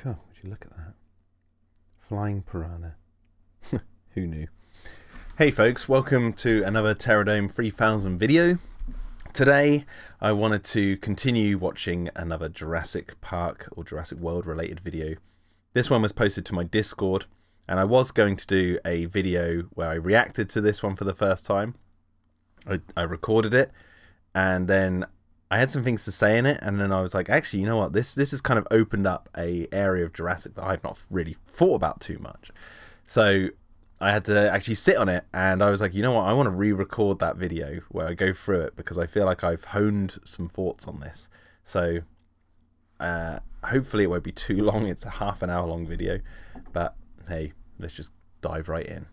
God, would you look at that? Flying piranha. Who knew? Hey folks, welcome to another Terradome 3000 video. Today I wanted to continue watching another Jurassic Park or Jurassic World related video. This one was posted to my Discord, and I was going to do a video where I reacted to this one for the first time. I recorded it, and then I had some things to say in it, and then I was like, actually, you know what, this has kind of opened up a area of Jurassic that I've not really thought about too much. So I had to actually sit on it, and I was like, you know what, I want to re-record that video where I go through it, because I feel like I've honed some thoughts on this. So hopefully it won't be too long. It's a half-an-hour long video, but hey, let's just dive right in.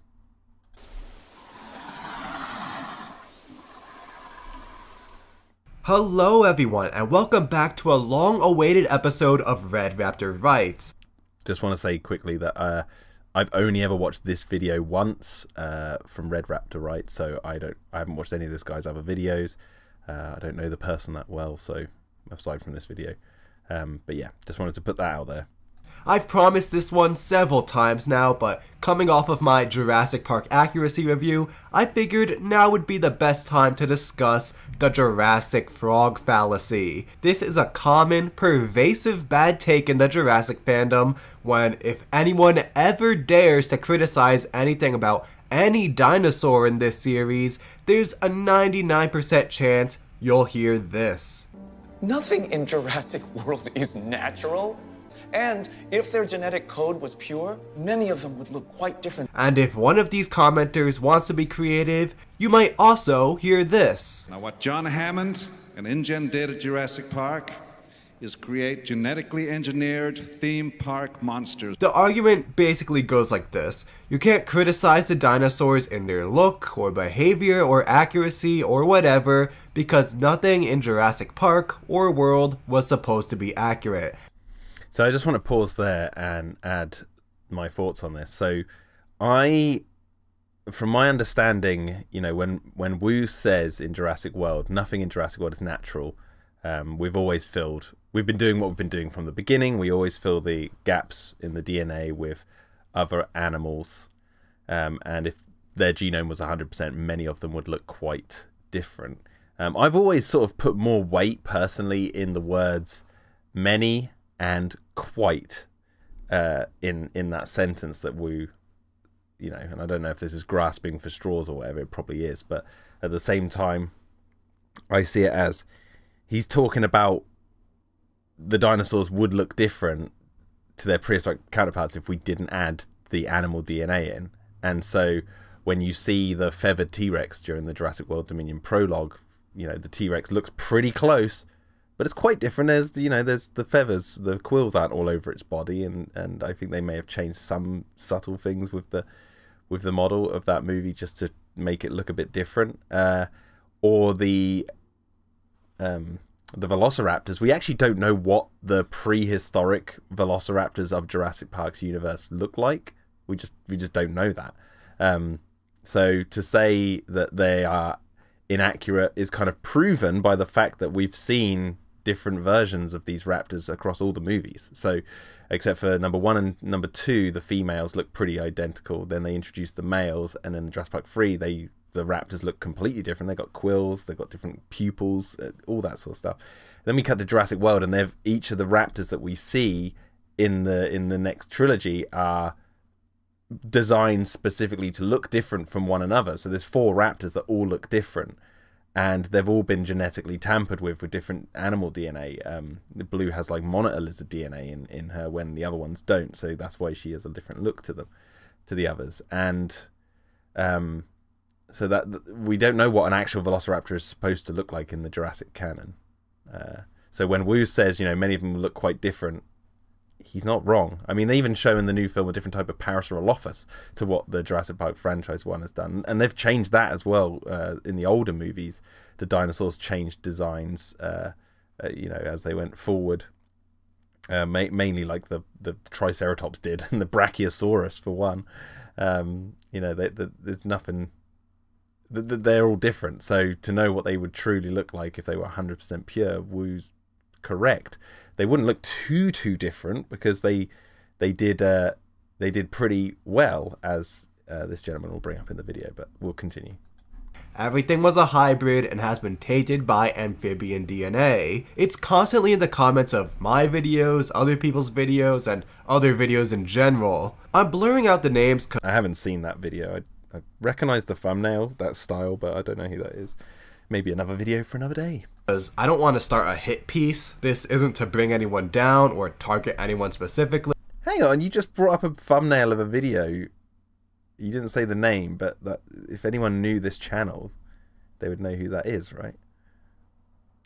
Hello everyone, and welcome back to a long-awaited episode of Red Raptor Writes. Just want to say quickly that I've only ever watched this video once from Red Raptor Writes, so I haven't watched any of this guy's other videos. I don't know the person that well, so aside from this video. But yeah, just wanted to put that out there. I've promised this one several times now, but coming off of my Jurassic Park accuracy review, I figured now would be the best time to discuss the Jurassic frog fallacy. This is a common, pervasive bad take in the Jurassic fandom when, if anyone ever dares to criticize anything about any dinosaur in this series, there's a 99% chance you'll hear this. Nothing in Jurassic World is natural. And if their genetic code was pure, many of them would look quite different. And if one of these commenters wants to be creative, you might also hear this. Now what John Hammond and InGen did at Jurassic Park is create genetically engineered theme park monsters. The argument basically goes like this. You can't criticize the dinosaurs in their look or behavior or accuracy or whatever because nothing in Jurassic Park or World was supposed to be accurate. So I just want to pause there and add my thoughts on this. So from my understanding, you know, when Wu says in Jurassic World, nothing in Jurassic World is natural, we've been doing what we've been doing from the beginning. We always fill the gaps in the DNA with other animals. And if their genome was 100%, many of them would look quite different. I've always sort of put more weight personally in the words many and quite in that sentence that Wu, you know, and I don't know if this is grasping for straws or whatever, it probably is, but at the same time I see it as he's talking about the dinosaurs would look different to their prehistoric counterparts if we didn't add the animal DNA in. And so when you see the feathered T-Rex during the Jurassic World Dominion prologue, you know, the T-Rex looks pretty close, but it's quite different. There's, you know, there's the feathers, the quills aren't all over its body, and I think they may have changed some subtle things with the model of that movie just to make it look a bit different. Or the velociraptors, we actually don't know what the prehistoric velociraptors of Jurassic Park's universe look like. We just don't know that. So to say that they are inaccurate is kind of proven by the fact that we've seen different versions of these raptors across all the movies. So except for number 1 and number 2, the females look pretty identical. Then they introduced the males, and in Jurassic Park 3 the raptors look completely different. They got quills, they've got different pupils, all that sort of stuff. Then we cut to Jurassic World, and they've each of the raptors that we see in the next trilogy are designed specifically to look different from one another. So there's 4 raptors that all look different, and they've all been genetically tampered with different animal DNA. The Blue has like monitor lizard DNA in her when the other ones don't, so that's why she has a different look to the others. And so that we don't know what an actual velociraptor is supposed to look like in the Jurassic canon. So when Wu says, you know, many of them look quite different, he's not wrong. I mean, they even show in the new film a different type of Parasaurolophus to what the Jurassic Park franchise one has done, and they've changed that as well. In the older movies, the dinosaurs changed designs, you know, as they went forward. Mainly like the Triceratops did, and the Brachiosaurus for one. You know, there's nothing. They're all different. So to know what they would truly look like if they were 100% pure, Wu's correct. They wouldn't look too different because they did pretty well, as this gentleman will bring up in the video, but we'll continue. Everything was a hybrid and has been tainted by amphibian DNA. It's constantly in the comments of my videos, other people's videos, and other videos in general. I'm blurring out the names. I haven't seen that video. I recognize the thumbnail, that style, but I don't know who that is. Maybe another video for another day. Because I don't want to start a hit piece. This isn't to bring anyone down or target anyone specifically. Hang on, you just brought up a thumbnail of a video. You didn't say the name, but that if anyone knew this channel, they would know who that is, right?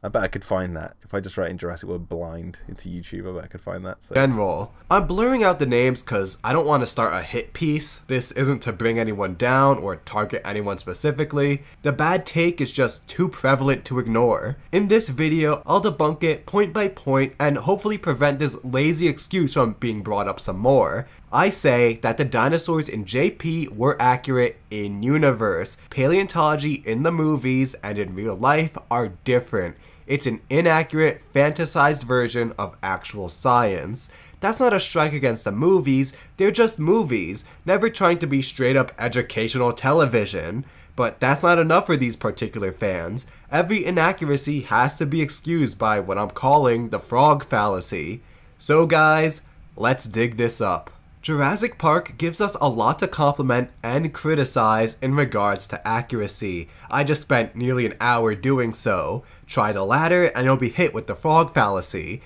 I bet I could find that. If I just write in Jurassic World blind into YouTube, I bet I could find that. So. General. I'm blurring out the names because I don't want to start a hit piece. This isn't to bring anyone down or target anyone specifically. The bad take is just too prevalent to ignore. In this video, I'll debunk it point by point and hopefully prevent this lazy excuse from being brought up some more. I say that the dinosaurs in JP were accurate in universe. Paleontology in the movies and in real life are different. It's an inaccurate, fantasized version of actual science. That's not a strike against the movies, they're just movies, never trying to be straight up educational television. But that's not enough for these particular fans. Every inaccuracy has to be excused by what I'm calling the frog fallacy. So guys, let's dig this up. Jurassic Park gives us a lot to compliment and criticize in regards to accuracy. I just spent nearly an hour doing so. Try the latter and you'll be hit with the frog fallacy.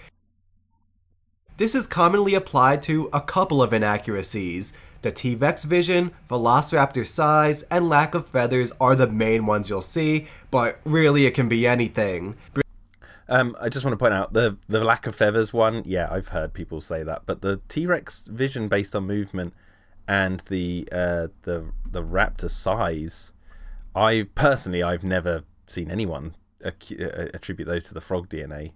This is commonly applied to a couple of inaccuracies. The T-Rex vision, velociraptor size, and lack of feathers are the main ones you'll see, but really it can be anything. I just want to point out the lack of feathers one. Yeah, I've heard people say that, but the T-Rex vision based on movement and the raptor size, I've never seen anyone attribute those to the frog DNA,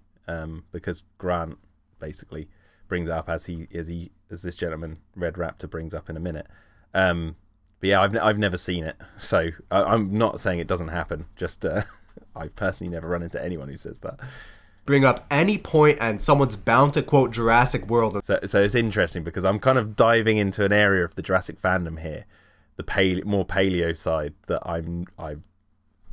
because Grant basically brings it up as this gentleman Red Raptor brings up in a minute. But yeah, I've never seen it, so I'm not saying it doesn't happen. Just I've personally never run into anyone who says that. Bring up any point and someone's bound to quote Jurassic World. So it's interesting because I'm kind of diving into an area of the Jurassic fandom here, the more paleo side that I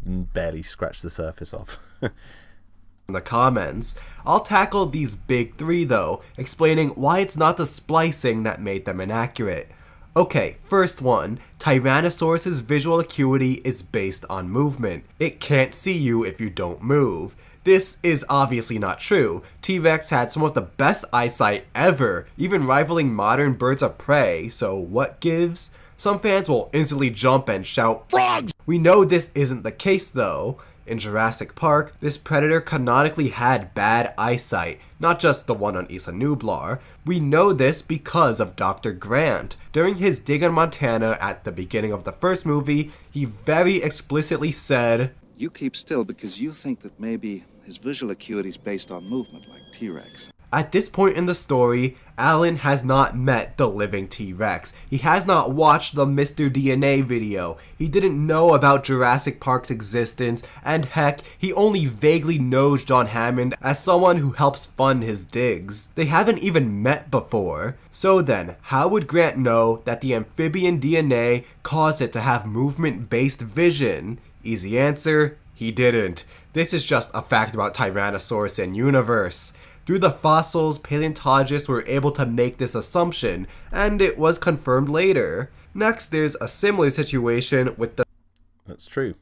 barely scratched the surface of. In the comments. I'll tackle these big three though, explaining why it's not the splicing that made them inaccurate. Okay, first one, Tyrannosaurus's visual acuity is based on movement. It can't see you if you don't move. This is obviously not true. T-Rex had some of the best eyesight ever, even rivaling modern birds of prey, so what gives? Some fans will instantly jump and shout, "Frogs!" We know this isn't the case though. In Jurassic Park, this predator canonically had bad eyesight, not just the one on Isla Nublar. We know this because of Dr. Grant. During his dig in Montana at the beginning of the first movie, he very explicitly said, You keep still because you think that maybe his visual acuity is based on movement like T-Rex. At this point in the story, Alan has not met the living T-Rex. He has not watched the Mr. DNA video. He didn't know about Jurassic Park's existence, and heck, he only vaguely knows John Hammond as someone who helps fund his digs. They haven't even met before. So then, how would Grant know that the amphibian DNA caused it to have movement-based vision? Easy answer, he didn't. This is just a fact about Tyrannosaurus in universe. Through the fossils, paleontologists were able to make this assumption, and it was confirmed later. Next, there's a similar situation with the That's true.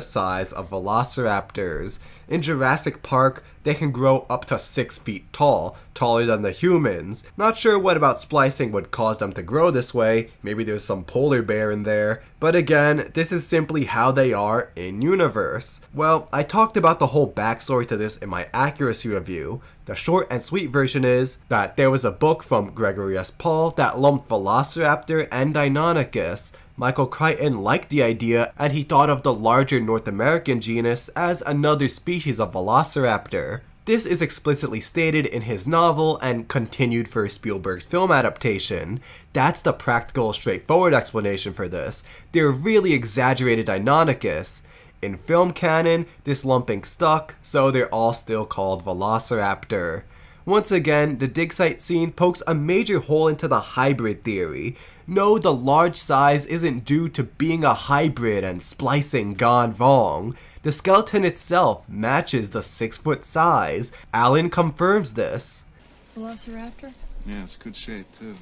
size of velociraptors. In Jurassic Park, they can grow up to 6 feet tall, taller than the humans. Not sure what about splicing would cause them to grow this way, maybe there's some polar bear in there, but again, this is simply how they are in universe. Well, I talked about the whole backstory to this in my accuracy review. The short and sweet version is that there was a book from Gregory S. Paul that lumped Velociraptor and Deinonychus. Michael Crichton liked the idea, and he thought of the larger North American genus as another species of Velociraptor. This is explicitly stated in his novel and continued for Spielberg's film adaptation. That's the practical, straightforward explanation for this. They're really exaggerated Deinonychus. In film canon, this lumping stuck, so they're all still called Velociraptor. Once again, the dig site scene pokes a major hole into the hybrid theory. No, the large size isn't due to being a hybrid and splicing gone wrong. The skeleton itself matches the 6-foot size. Alan confirms this. Velociraptor? Yeah, it's good shape, too.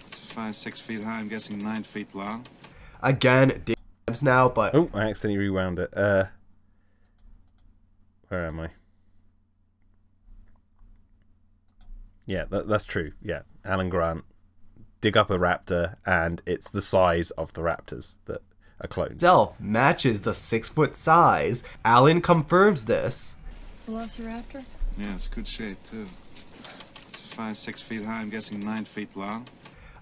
It's 5-6 feet high, I'm guessing 9 feet long. Again, now, but oh, I accidentally rewound it. Where am I? Yeah, that's true. Yeah, Alan Grant dig up a raptor, and it's the size of the raptors that are cloned. Itself matches the 6-foot size. Alan confirms this. Velociraptor? Yeah, it's good shape, too. It's 5-6 feet high, I'm guessing 9 feet long.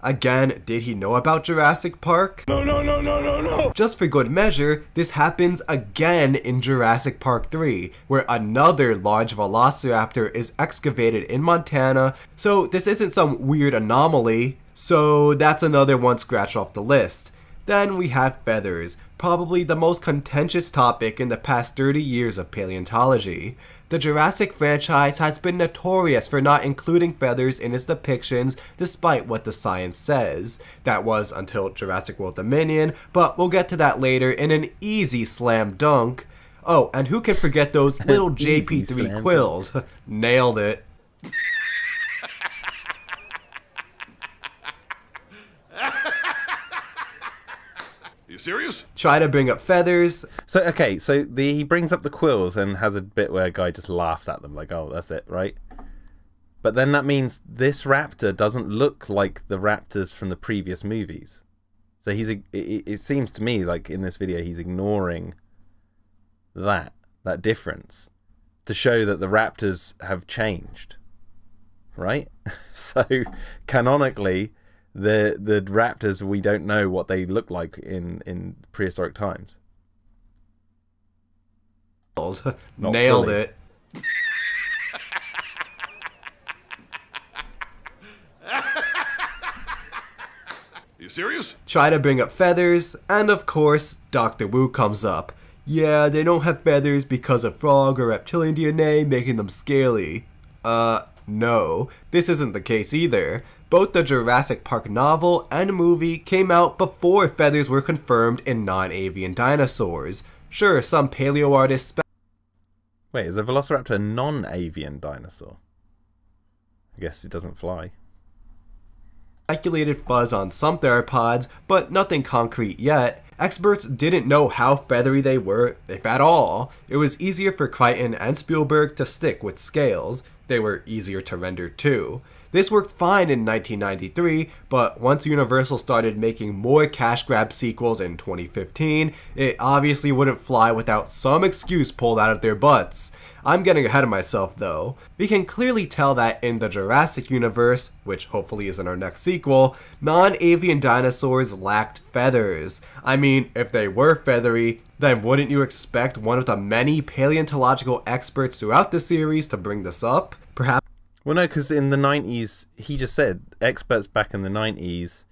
Again, did he know about Jurassic Park? No. Just for good measure, this happens again in Jurassic Park 3, where another large velociraptor is excavated in Montana, so this isn't some weird anomaly, so that's another one scratched off the list. Then we have feathers, probably the most contentious topic in the past 30 years of paleontology. The Jurassic franchise has been notorious for not including feathers in its depictions despite what the science says. That was until Jurassic World Dominion, but we'll get to that later in an easy slam dunk. Oh, and who can forget those little JP3 quills? Nailed it. Serious? Try to bring up feathers. So okay, so he brings up the quills and has a bit where a guy just laughs at them like, oh, that's it, right? But then that means this raptor doesn't look like the raptors from the previous movies. So it seems to me like in this video he's ignoring that difference to show that the raptors have changed, right? So canonically, the raptors, we don't know what they look like in prehistoric times. Nailed fully. it. You serious? Try to bring up feathers, and of course, Dr. Wu comes up. Yeah, they don't have feathers because of frog or reptilian DNA making them scaly. No, this isn't the case either. Both the Jurassic Park novel and movie came out before feathers were confirmed in non-avian dinosaurs. Sure, some paleo artists Wait, is a velociraptor a non-avian dinosaur? I guess it doesn't fly. speculated fuzz on some theropods, but nothing concrete yet. Experts didn't know how feathery they were, if at all. It was easier for Crichton and Spielberg to stick with scales. They were easier to render too. This worked fine in 1993, but once Universal started making more cash grab sequels in 2015, it obviously wouldn't fly without some excuse pulled out of their butts. I'm getting ahead of myself though. We can clearly tell that in the Jurassic universe, which hopefully is in our next sequel, non-avian dinosaurs lacked feathers. I mean, if they were feathery, then wouldn't you expect one of the many paleontological experts throughout the series to bring this up? Perhaps. Well, no, because in the 90s, he just said experts back in the 90s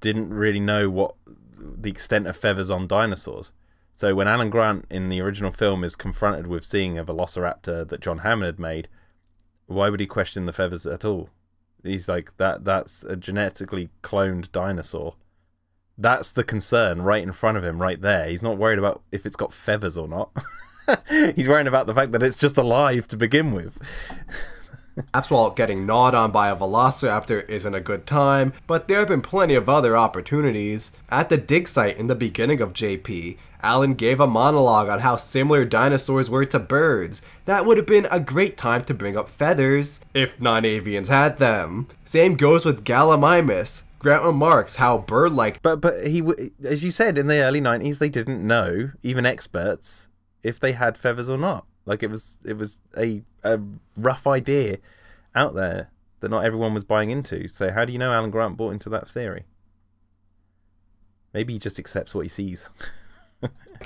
didn't really know what the extent of feathers on dinosaurs. So when Alan Grant in the original film is confronted with seeing a velociraptor that John Hammond had made, why would he question the feathers at all? He's like, that's a genetically cloned dinosaur. That's the concern right in front of him, right there. He's not worried about if it's got feathers or not. He's worried about the fact that it's just alive to begin with. Perhaps while getting gnawed on by a velociraptor isn't a good time, but there have been plenty of other opportunities. At the dig site in the beginning of JP, Alan gave a monologue on how similar dinosaurs were to birds. That would have been a great time to bring up feathers, if non-avians had them. Same goes with Gallimimus. Grant remarks how bird-like. But he, as you said, in the early 90s, they didn't know, even experts, if they had feathers or not. Like, it was a rough idea out there that not everyone was buying into. So how do you know Alan Grant bought into that theory? Maybe he just accepts what he sees.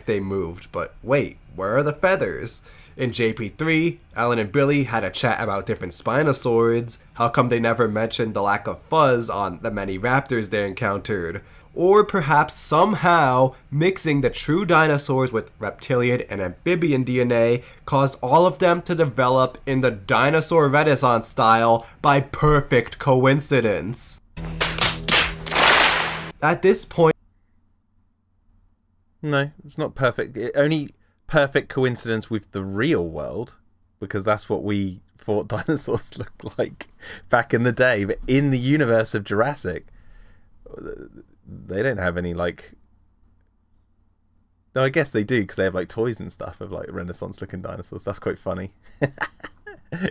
They moved, but wait, where are the feathers? In JP3, Alan and Billy had a chat about different Spinosaurs. How come they never mentioned the lack of fuzz on the many raptors they encountered? Or perhaps somehow mixing the true dinosaurs with reptilian and amphibian DNA caused all of them to develop in the dinosaur renaissance style by perfect coincidence. At this point, No, it's not perfect. Only perfect coincidence with the real world, because that's what we thought dinosaurs looked like back in the day. But in the universe of Jurassic, they don't have any, like... No, I guess they do, because they have, like, toys and stuff of, like, Renaissance-looking dinosaurs. That's quite funny.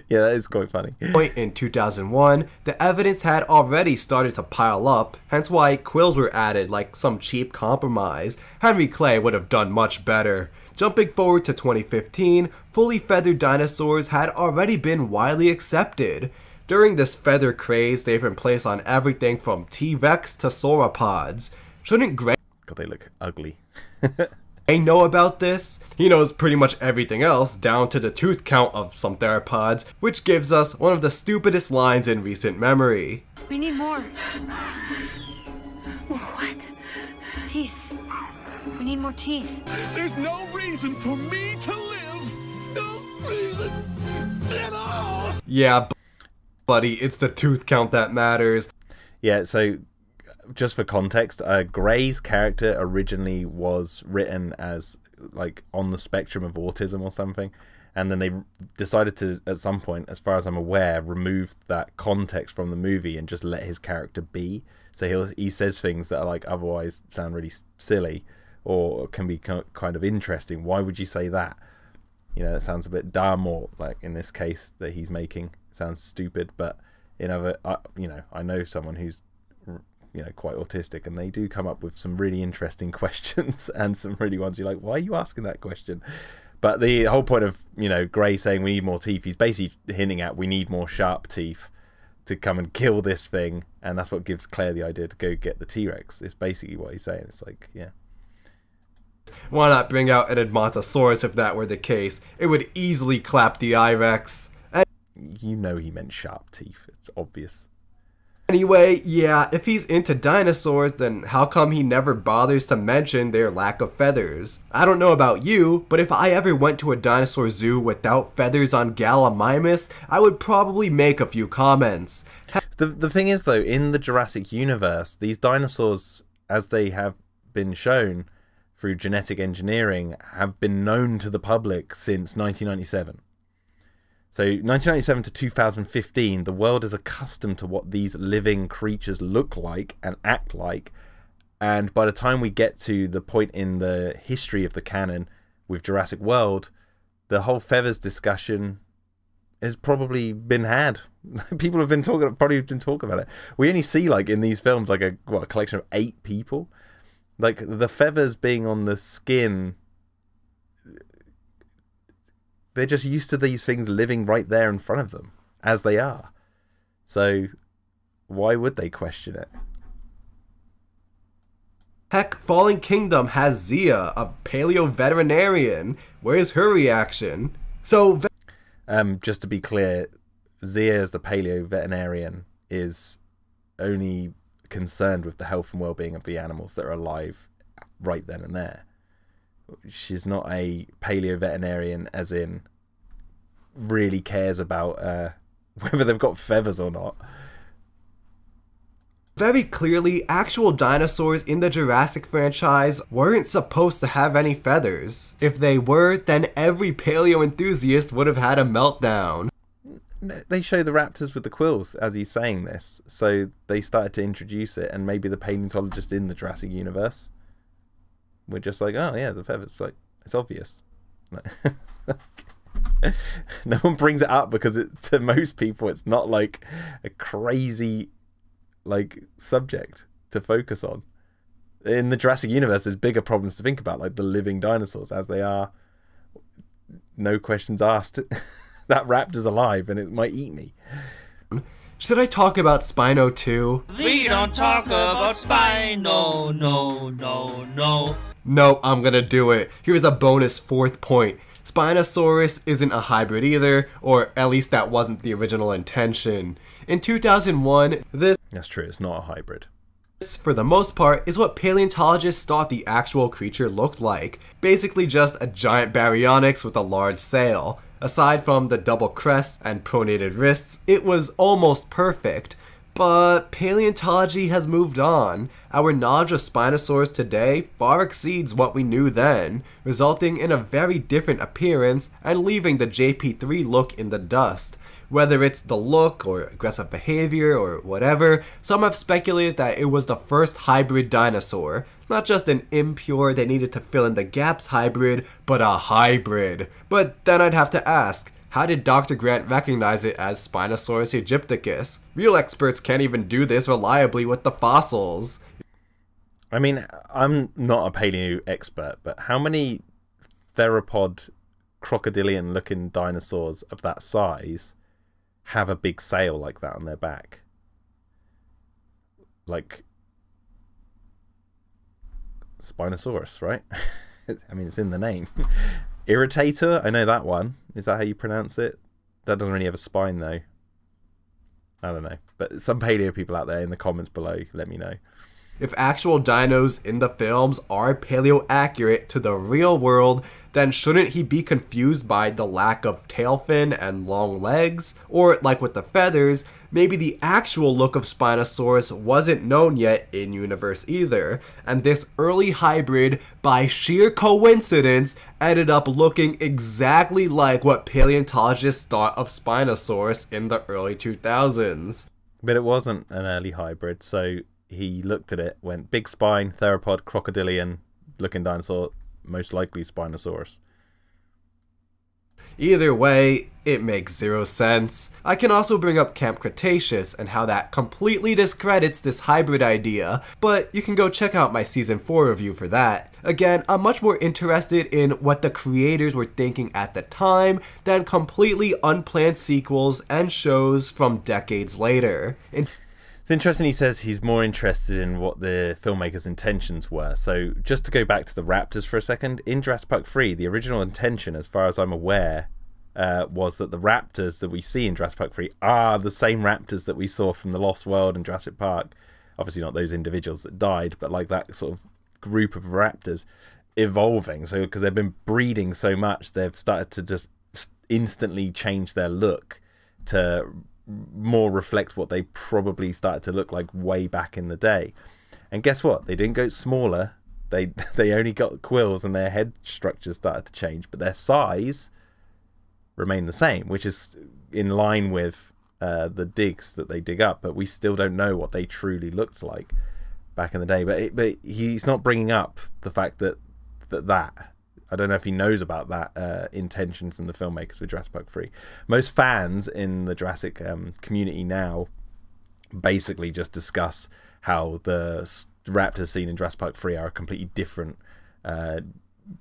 Yeah, that is quite funny. In 2001, the evidence had already started to pile up, hence why quills were added like some cheap compromise. Henry Clay would have done much better. Jumping forward to 2015, fully feathered dinosaurs had already been widely accepted. During this feather craze, they've been placed on everything from T-Rex to sauropods. Shouldn't Gray God, they look ugly. know about this? He knows pretty much everything else, down to the tooth count of some theropods, which gives us one of the stupidest lines in recent memory. We need more. What? Teeth. We need more teeth. There's no reason for me to live. No reason at all. Yeah, buddy, it's the tooth count that matters. Yeah, so just for context, Gray's character originally was written as like on the spectrum of autism or something, and then they decided to, at some point, as far as I'm aware, remove that context from the movie and just let his character be. So he says things that are like otherwise sound really silly or can be kind of interesting. Why would you say that? You know, that sounds a bit dumb, or like in this case that he's making sounds stupid. But in other, you know, I know someone who's, you know, quite autistic, and they do come up with some really interesting questions and some really ones you're like, why are you asking that question? But the whole point of, you know, Gray saying we need more teeth, he's basically hinting at we need more sharp teeth to come and kill this thing, and that's what gives Claire the idea to go get the T-Rex. It's basically what he's saying. It's like, yeah, Why not bring out an Edmontosaurus if that were the case? It would easily clap the I-Rex. you know he meant sharp teeth. It's obvious. Anyway, yeah, if he's into dinosaurs, then how come he never bothers to mention their lack of feathers? I don't know about you, but if I ever went to a dinosaur zoo without feathers on Gallimimus, I would probably make a few comments. The thing is, though, in the Jurassic universe, these dinosaurs, as they have been shown through genetic engineering, have been known to the public since 1997. So 1997 to 2015, the world is accustomed to what these living creatures look like and act like. And by the time we get to the point in the history of the canon with Jurassic World, the whole feathers discussion has probably been had. People have been talking about it. We only see, like, in these films, like a collection of 8 people. Like, the feathers being on the skin, they're just used to these things living right there in front of them, as they are. So, why would they question it? Heck, Fallen Kingdom has Zia, a paleo-veterinarian. Where's her reaction? So, just to be clear, Zia, as the paleo-veterinarian, is only concerned with the health and well-being of the animals that are alive right then and there. She's not a paleo-veterinarian as in really cares about whether they've got feathers or not. very clearly, actual dinosaurs in the Jurassic franchise weren't supposed to have any feathers. If they were, then every paleo enthusiast would have had a meltdown. They show the raptors with the quills as he's saying this, so they started to introduce it, and maybe the paleontologists in the Jurassic universe were just like, oh yeah, the feathers, like, it's obvious. No one brings it up because to most people it's not like a crazy like subject to focus on. In the Jurassic universe there's bigger problems to think about, like the living dinosaurs as they are, no questions asked. That raptor's alive and it might eat me. Should I talk about Spino too? We don't talk about Spino, no. No, I'm gonna do it. Here's a bonus fourth point. Spinosaurus isn't a hybrid either, or at least that wasn't the original intention. In 2001, That's true, it's not a hybrid. this, for the most part, is what paleontologists thought the actual creature looked like. Basically just a giant baryonyx with a large sail. Aside from the double crests and pronated wrists, it was almost perfect. But paleontology has moved on. Our knowledge of Spinosaurus today far exceeds what we knew then, resulting in a very different appearance and leaving the JP3 look in the dust. Whether it's the look or aggressive behavior or whatever, some have speculated that it was the first hybrid dinosaur. Not just an impure they needed to fill in the gaps hybrid, but a hybrid. But then I'd have to ask, how did Dr. Grant recognize it as Spinosaurus aegypticus? Real experts can't even do this reliably with the fossils. I mean, I'm not a paleo expert, but how many theropod crocodilian looking dinosaurs of that size have a big sail like that on their back? Like Spinosaurus, right? I mean, it's in the name. Irritator, I know that one. Is that how you pronounce it? That doesn't really have a spine though. I don't know. But some paleo people out there in the comments below, let me know. If actual dinos in the films are paleo accurate to the real world, then shouldn't he be confused by the lack of tail fin and long legs? Or, like with the feathers, maybe the actual look of Spinosaurus wasn't known yet in universe either, and this early hybrid, by sheer coincidence, ended up looking exactly like what paleontologists thought of Spinosaurus in the early 2000s. But it wasn't an early hybrid, so he looked at it, went big spine, theropod, crocodilian looking dinosaur, most likely Spinosaurus. Either way, it makes zero sense. I can also bring up Camp Cretaceous and how that completely discredits this hybrid idea, but you can go check out my Season 4 review for that. Again, I'm much more interested in what the creators were thinking at the time than completely unplanned sequels and shows from decades later. It's interesting he says he's more interested in what the filmmakers' intentions were. So just to go back to the raptors for a second, in Jurassic Park 3, the original intention, as far as I'm aware, was that the raptors that we see in Jurassic Park 3 are the same raptors that we saw from the Lost World and Jurassic Park. Obviously not those individuals that died, but like that sort of group of raptors evolving. So because they've been breeding so much, they've started to just instantly change their look to more reflect what they probably started to look like way back in the day. And guess what? They didn't go smaller. They only got quills and their head structure started to change, but their size remained the same, which is in line with the digs that they dig up. But we still don't know what they truly looked like back in the day. But he's not bringing up the fact that I don't know if he knows about that intention from the filmmakers with Jurassic Park 3. Most fans in the Jurassic community now basically just discuss how the raptors seen in Jurassic Park 3 are a completely different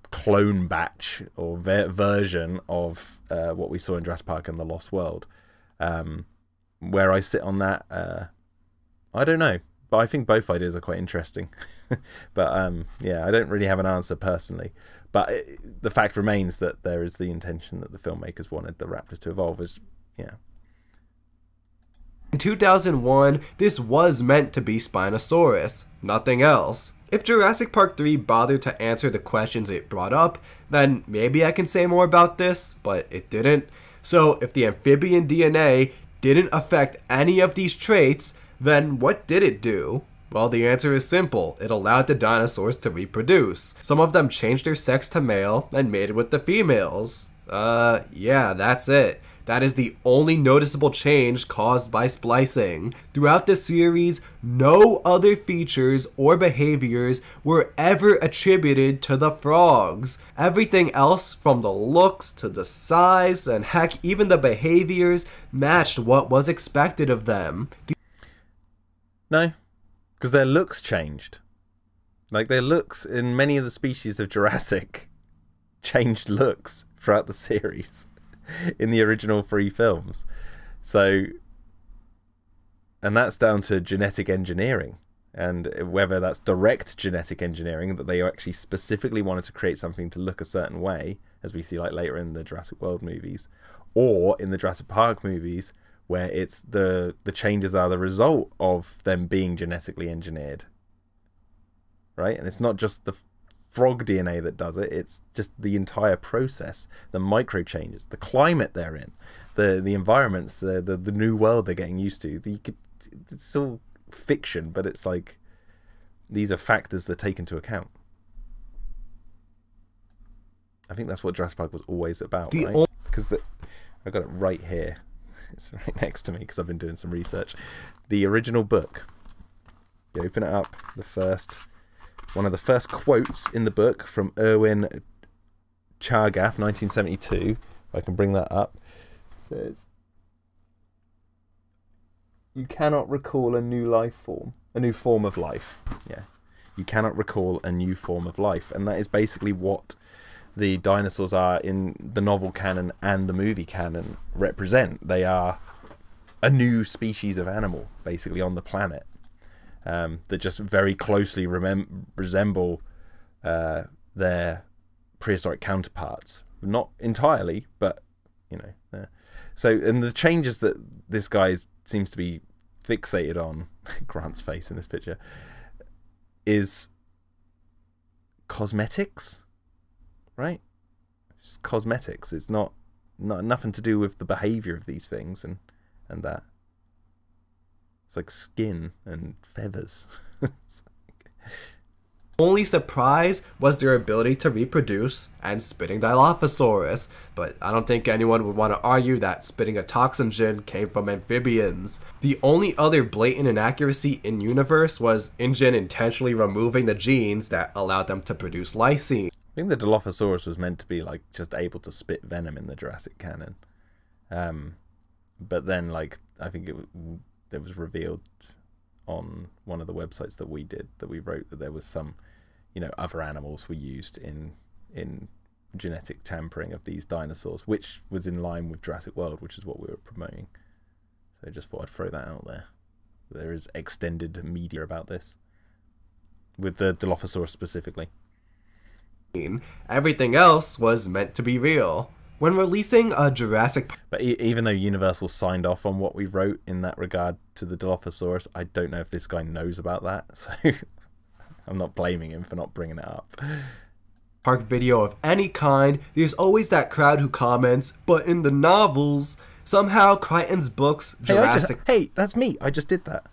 clone batch or version of what we saw in Jurassic Park and the Lost World. Where I sit on that, I don't know. But I think both ideas are quite interesting. But yeah, I don't really have an answer personally. But the fact remains that there is the intention that the filmmakers wanted the raptors to evolve. Yeah. In 2001, this was meant to be Spinosaurus, nothing else. If Jurassic Park 3 bothered to answer the questions it brought up, then maybe I can say more about this, but it didn't. So if the amphibian DNA didn't affect any of these traits, then what did it do? Well, the answer is simple. It allowed the dinosaurs to reproduce. Some of them changed their sex to male and mated with the females. Yeah, that's it. That is the only noticeable change caused by splicing. Throughout the series, no other features or behaviors were ever attributed to the frogs. Everything else, from the looks to the size and heck, even the behaviors, matched what was expected of them. No. Because their looks changed. Like their looks in many of the species of Jurassic changed looks throughout the series in the original 3 films. So, and that's down to genetic engineering, and whether that's direct genetic engineering, that they actually specifically wanted to create something to look a certain way as we see like later in the Jurassic World movies, or in the Jurassic Park movies, where it's the changes are the result of them being genetically engineered, right? And it's not just the frog DNA that does it, it's just the entire process, the micro changes, the climate they're in, the environments, the new world they're getting used to. It's all fiction, but it's like these are factors that take into account. I think that's what Jurassic Park was always about, right? Because I got it right here. It's right next to me because I've been doing some research. The original book. You open it up. One of the first quotes in the book from Erwin Chargaff, 1972. If I can bring that up. It says, "You cannot recall a new form of life." Yeah, you cannot recall a new form of life, and that is basically what the dinosaurs are in the novel canon and the movie canon represent. They are a new species of animal, basically, on the planet, that just very closely resemble their prehistoric counterparts. Not entirely, but, you know. So, and the changes that this guy seems to be fixated on, Grant's face in this picture, is cosmetics. Right? It's cosmetics. It's not nothing to do with the behavior of these things and that. It's like skin and feathers. Only surprise was their ability to reproduce and spitting Dilophosaurus, but I don't think anyone would want to argue that spitting a toxin came from amphibians. The only other blatant inaccuracy in universe was InGen intentionally removing the genes that allowed them to produce lysine. I think the Dilophosaurus was meant to be like just able to spit venom in the Jurassic canon, but then like I think it was revealed on one of the websites that we wrote that there was some, you know, other animals were used in genetic tampering of these dinosaurs, which was in line with Jurassic World, which is what we were promoting. So I just thought I'd throw that out there. There is extended media about this with the Dilophosaurus specifically. Everything else was meant to be real. When releasing a Jurassic... But even though Universal signed off on what we wrote in that regard to the Dilophosaurus, I don't know if this guy knows about that, so I'm not blaming him for not bringing it up. Park video of any kind, there's always that crowd who comments, but in the novels, somehow Crichton's books, Jurassic... Hey, that's me, I just did that.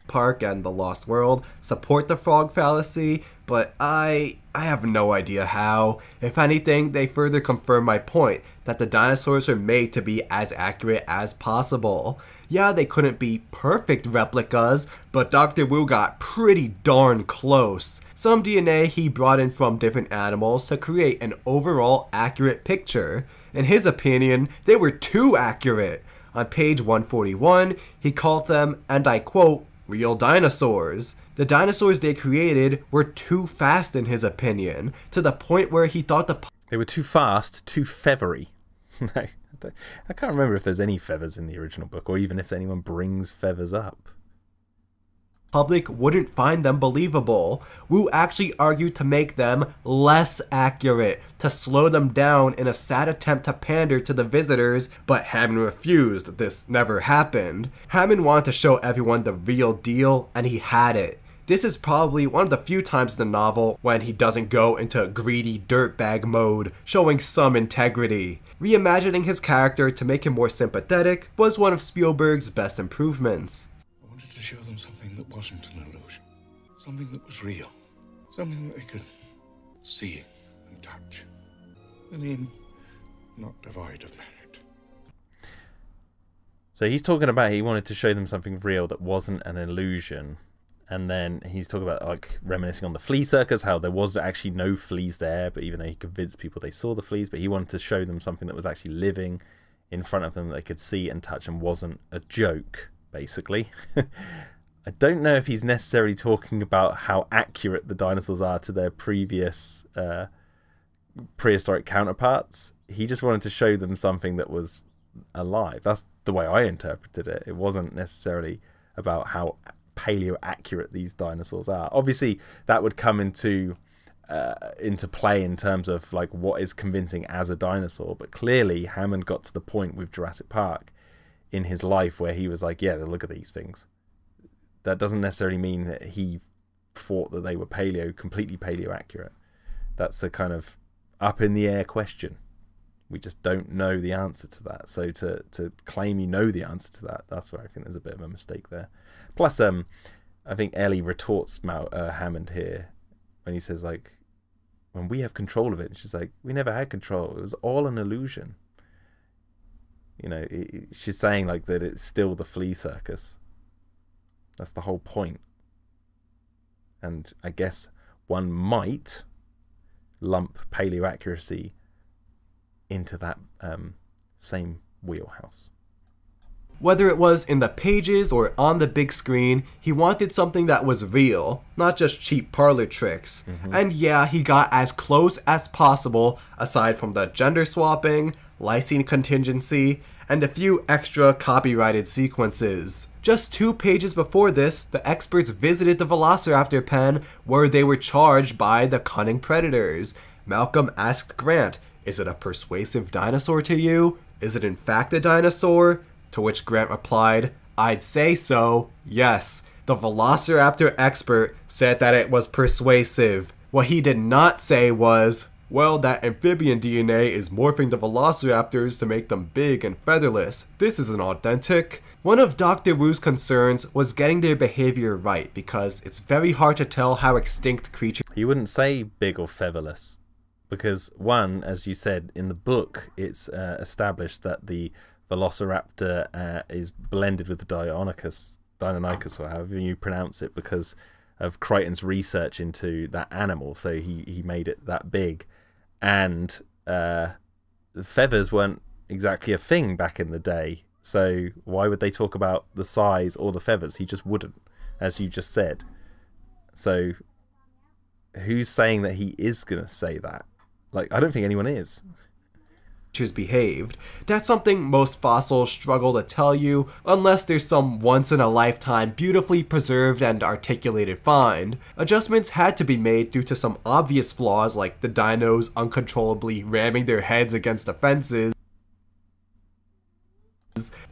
Park and The Lost World support the frog fallacy, but I have no idea how. If anything, they further confirm my point that the dinosaurs are made to be as accurate as possible. Yeah, they couldn't be perfect replicas, but Dr. Wu got pretty darn close. Some DNA he brought in from different animals to create an overall accurate picture. In his opinion, they were too accurate. On page 141, he called them, and I quote, real dinosaurs. The dinosaurs they created were too fast in his opinion, to the point where he thought they were too fast, too feathery. No, I can't remember if there's any feathers in the original book, or even if anyone brings feathers up. Public wouldn't find them believable. Wu actually argued to make them less accurate, to slow them down in a sad attempt to pander to the visitors, but Hammond refused. This never happened. Hammond wanted to show everyone the real deal, and he had it. This is probably one of the few times in the novel when he doesn't go into greedy dirtbag mode, showing some integrity. Reimagining his character to make him more sympathetic was one of Spielberg's best improvements. I wanted to show them something that wasn't an illusion. Something that was real. Something that they could see and touch. A name not devoid of merit. So he's talking about he wanted to show them something real that wasn't an illusion. And then he's talking about like reminiscing on the flea circus, how there was actually no fleas there, but even though he convinced people they saw the fleas, but he wanted to show them something that was actually living in front of them that they could see and touch and wasn't a joke, basically. I don't know if he's necessarily talking about how accurate the dinosaurs are to their previous prehistoric counterparts. He just wanted to show them something that was alive. That's the way I interpreted it. It wasn't necessarily about how paleo accurate these dinosaurs are. Obviously, that would come into into play in terms of like what is convincing as a dinosaur. But clearly Hammond got to the point with Jurassic Park in his life where he was like, yeah, look at these things. That doesn't necessarily mean that he thought that they were completely paleo accurate. That's a kind of up in the air question. We just don't know the answer to that. So to claim you know the answer to that, that's where I think there's a bit of a mistake there. Plus, I think Ellie retorts Hammond here when he says, like, when we have control of it. And she's like, we never had control. It was all an illusion. You know, she's saying like that it's still the flea circus. That's the whole point. And I guess one might lump paleo accuracy into that same wheelhouse. Whether it was in the pages or on the big screen, he wanted something that was real, not just cheap parlor tricks. And yeah, he got as close as possible, aside from the gender swapping, lysine contingency, and a few extra copyrighted sequences. Just 2 pages before this, the experts visited the Velociraptor pen where they were charged by the cunning predators. Malcolm asked Grant, "Is it a persuasive dinosaur to you? Is it in fact a dinosaur?" To which Grant replied, "I'd say so, yes." The Velociraptor expert said that it was persuasive. What he did not say was, well, that amphibian DNA is morphing the velociraptors to make them big and featherless. This isn't authentic. One of Dr. Wu's concerns was getting their behavior right, because it's very hard to tell how extinct creatures... He wouldn't say big or featherless, because one, as you said, in the book, it's established that the Velociraptor is blended with the Deinonychus, or however you pronounce it, because of Crichton's research into that animal. So he made it that big, and the feathers weren't exactly a thing back in the day. So why would they talk about the size or the feathers? He just wouldn't, as you just said. So who's saying that he is gonna say that? Like, I don't think anyone is. behaved. That's something most fossils struggle to tell you, unless there's some once-in-a-lifetime beautifully preserved and articulated find. Adjustments had to be made due to some obvious flaws, like the dinos uncontrollably ramming their heads against the fences.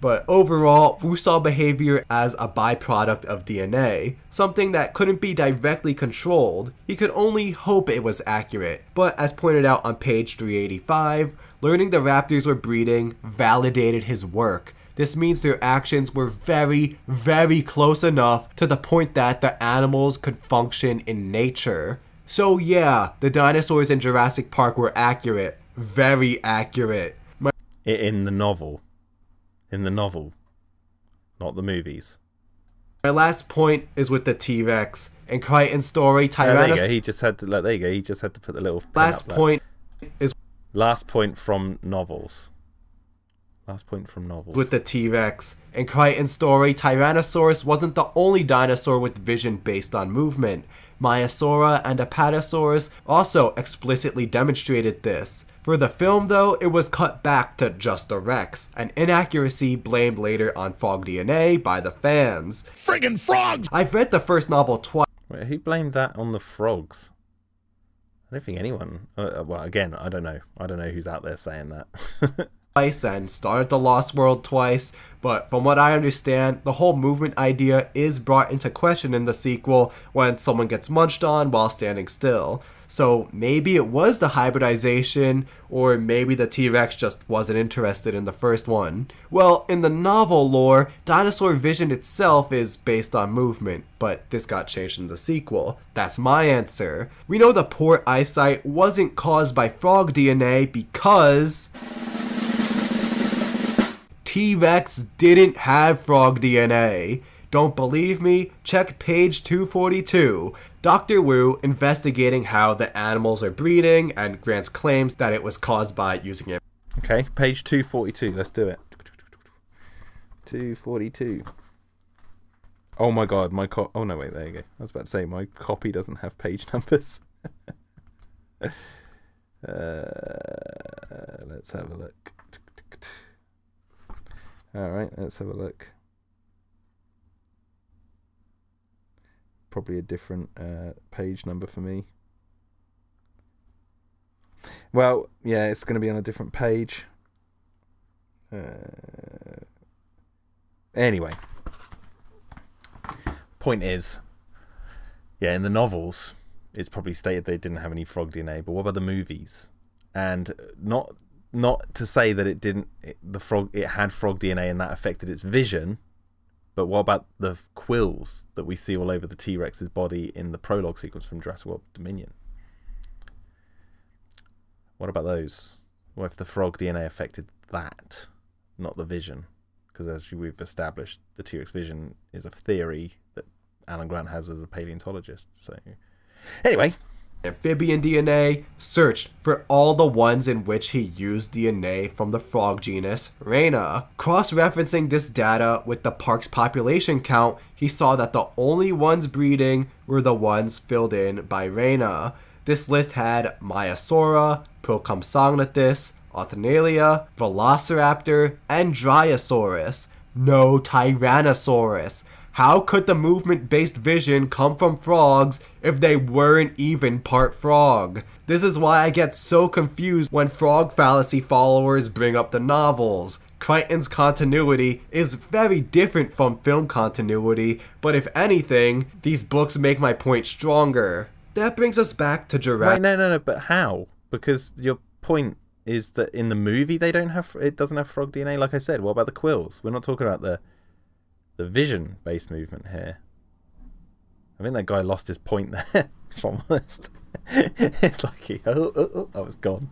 But overall, Wu saw behavior as a byproduct of DNA, something that couldn't be directly controlled. He could only hope it was accurate, but as pointed out on page 385, learning the raptors were breeding validated his work. This means their actions were very, very close enough to the point that the animals could function in nature. So yeah, the dinosaurs in Jurassic Park were accurate. Very accurate. In the novel. In the novel, not the movies. My last point is with the T-Rex. In Crichton's story, there you go. He just had to. There you go. He just had to put the little. Last point is. Last point from novels. Last point from novels. With the T-Rex. In Crichton's story, Tyrannosaurus wasn't the only dinosaur with vision based on movement. Maiasaura and Apatosaurus also explicitly demonstrated this. For the film though, it was cut back to just the Rex, an inaccuracy blamed later on frog DNA by the fans. Friggin' frogs! I've read the first novel twice. Wait, who blamed that on the frogs? I don't think anyone. Well, again, I don't know. I don't know who's out there saying that. And started the Lost World twice, but from what I understand, the whole movement idea is brought into question in the sequel when someone gets munched on while standing still. So maybe it was the hybridization, or maybe the T-Rex just wasn't interested in the first one. Well, in the novel lore, dinosaur vision itself is based on movement, but this got changed in the sequel. That's my answer. We know the poor eyesight wasn't caused by frog DNA because T-Rex didn't have frog DNA. Don't believe me? Check page 242. Dr. Wu investigating how the animals are breeding and Grant's claims that it was caused by using it. Okay, page 242. Let's do it. 242. Oh my god, my oh no, wait, there you go. I was about to say, my copy doesn't have page numbers. Let's have a look. Alright, let's have a look. Probably a different page number for me. Well, yeah, it's going to be on a different page. Anyway, point is, yeah, in the novels, it's probably stated they didn't have any frog DNA. But what about the movies? And not to say that it didn't. It had frog DNA and that affected its vision. But what about the quills that we see all over the T-Rex's body in the prologue sequence from Jurassic World Dominion? What about those? What if the frog DNA affected that, not the vision? Because as we've established, the T-Rex vision is a theory that Alan Grant has as a paleontologist. So, anyway. Amphibian DNA searched for all the ones in which he used DNA from the frog genus Rhena. Cross-referencing this data with the park's population count, he saw that the only ones breeding were the ones filled in by Rhena. This list had Maiasaura, Procompsognathus, Authanalia, Velociraptor, and Dryosaurus. No Tyrannosaurus. How could the movement-based vision come from frogs if they weren't even part frog? This is why I get so confused when frog fallacy followers bring up the novels. Crichton's continuity is very different from film continuity, but if anything, these books make my point stronger. That brings us back to Jurassic. Wait, no, but how? Because your point is that in the movie it doesn't have frog DNA. Like I said, what about the quills? We're not talking about the vision-based movement here. I think that guy lost his point there, if I'm honest. It's like I was gone.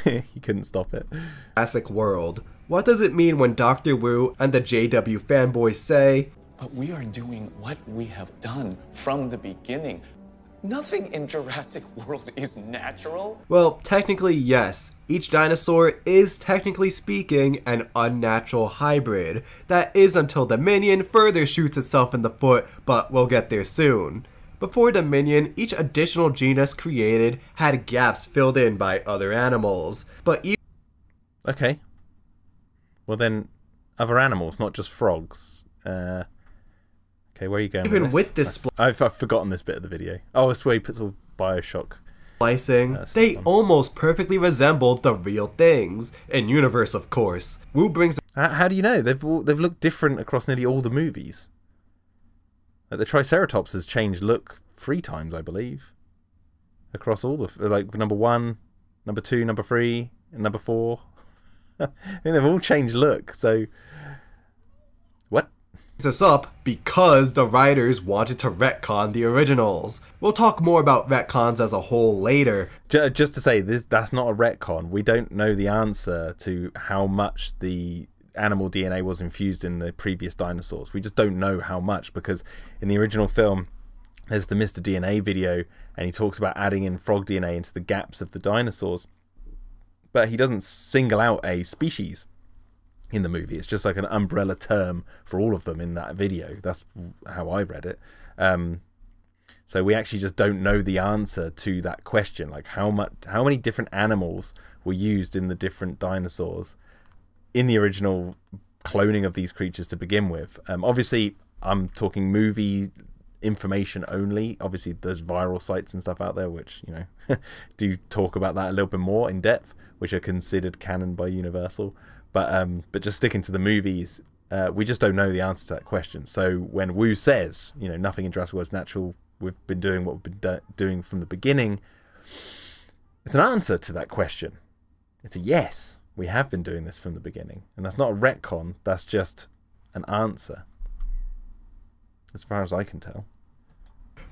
He couldn't stop it. Jurassic World. What does it mean when Dr. Wu and the JW fanboys say, But we are doing what we have done from the beginning. Nothing in Jurassic World is natural. Well, technically yes. Each dinosaur is, technically speaking, an unnatural hybrid. That is until Dominion further shoots itself in the foot, but we'll get there soon. Before Dominion, each additional genus created had gaps filled in by other animals. But okay. Well then, other animals, not just frogs. Okay, where are you going even with this? I've forgotten this bit of the video. Oh, it's where he puts all Bioshock splicing. They almost perfectly resembled the real things. In universe, of course. Wu brings... How do you know? They've looked different across nearly all the movies. Like the Triceratops has changed look 3 times, I believe. Across all the... Like, number 1, number 2, number 3, and number 4. I mean, they've all changed look, so... What? This up because the writers wanted to retcon the originals. We'll talk more about retcons as a whole later. Just to say, that's not a retcon. We don't know the answer to how much the animal DNA was infused in the previous dinosaurs. We just don't know how much, because in the original film, there's the Mr. DNA video, and he talks about adding in frog DNA into the gaps of the dinosaurs. But he doesn't single out a species in the movie. It's just like an umbrella term for all of them in that video. That's how I read it. So we actually just don't know the answer to that question, like how many different animals were used in the different dinosaurs in the original cloning of these creatures to begin with. Obviously I'm talking movie information only. Obviously there's viral sites and stuff out there which, you know, do talk about that a little bit more in depth, which are considered canon by Universal. But just sticking to the movies, we just don't know the answer to that question. So when Wu says, you know, nothing in Jurassic World is natural, we've been doing what we've been doing from the beginning, it's an answer to that question. It's a yes, we have been doing this from the beginning. And that's not a retcon, that's just an answer, as far as I can tell.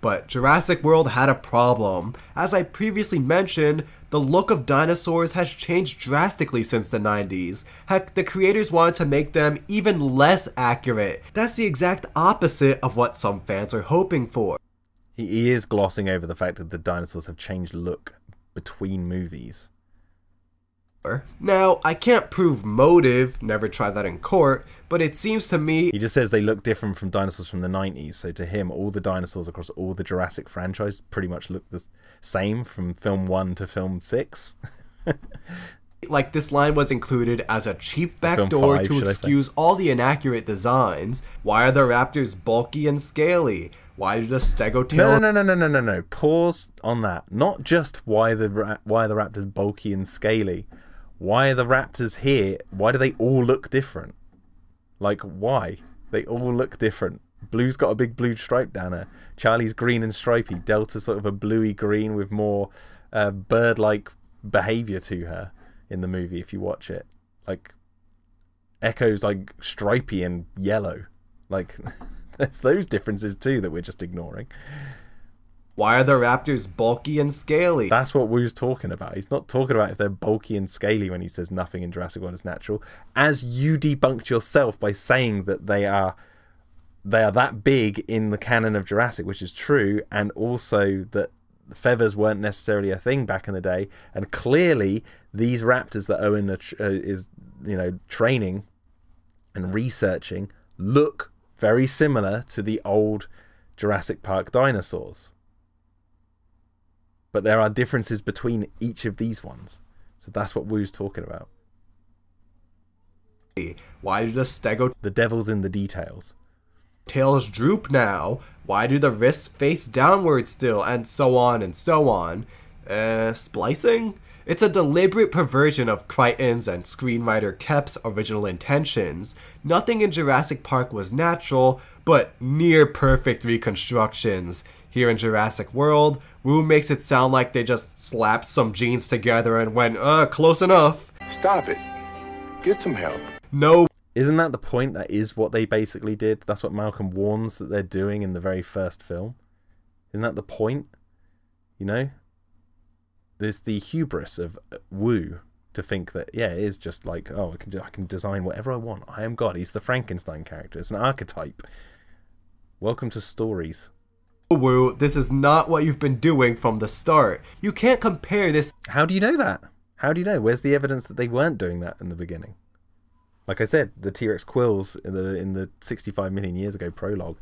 But Jurassic World had a problem. As I previously mentioned, the look of dinosaurs has changed drastically since the 90s. Heck, the creators wanted to make them even less accurate. That's the exact opposite of what some fans are hoping for. He is glossing over the fact that the dinosaurs have changed look between movies. Now, I can't prove motive, never try that in court, but it seems to me... He just says they look different from dinosaurs from the 90s, so to him, all the dinosaurs across all the Jurassic franchise pretty much look the same from film 1 to film 6. Like this line was included as a cheap backdoor to excuse all the inaccurate designs. Why are the raptors bulky and scaly? Why do the stegotail... No. Pause on that. Not just why the raptor's bulky and scaly. Why are the raptors here? Why do they all look different? Like, why? They all look different. Blue's got a big blue stripe down her. Charlie's green and stripy. Delta's sort of a bluey green with more bird-like behavior to her in the movie if you watch it. Like, Echo's like stripy and yellow. Like, there's those differences too that we're just ignoring. Why are the raptors bulky and scaly? That's what Wu's talking about. He's not talking about if they're bulky and scaly when he says nothing in Jurassic World is natural. As you debunked yourself by saying that they are that big in the canon of Jurassic, which is true, and also that feathers weren't necessarily a thing back in the day, and clearly these raptors that Owen is training and researching look very similar to the old Jurassic Park dinosaurs. But there are differences between each of these ones. So that's what Wu's talking about. Why do the devil's in the details. Tails droop now? Why do the wrists face downward still? And so on and so on. Splicing? It's a deliberate perversion of Crichton's and screenwriter Kep's original intentions. Nothing in Jurassic Park was natural, but near perfect reconstructions. Here in Jurassic World, Wu makes it sound like they just slapped some genes together and went, close enough. Stop it. Get some help. No. Isn't that the point? That is what they basically did. That's what Malcolm warns that they're doing in the very first film. Isn't that the point? You know? There's the hubris of Wu to think that, yeah, it is just like, oh, I can design whatever I want. I am God. He's the Frankenstein character. It's an archetype. Welcome to stories. Wu, this is not what you've been doing from the start. You can't compare this. How do you know that? How do you know? Where's the evidence that they weren't doing that in the beginning? Like I said, the T-Rex quills in the 65 million years ago prologue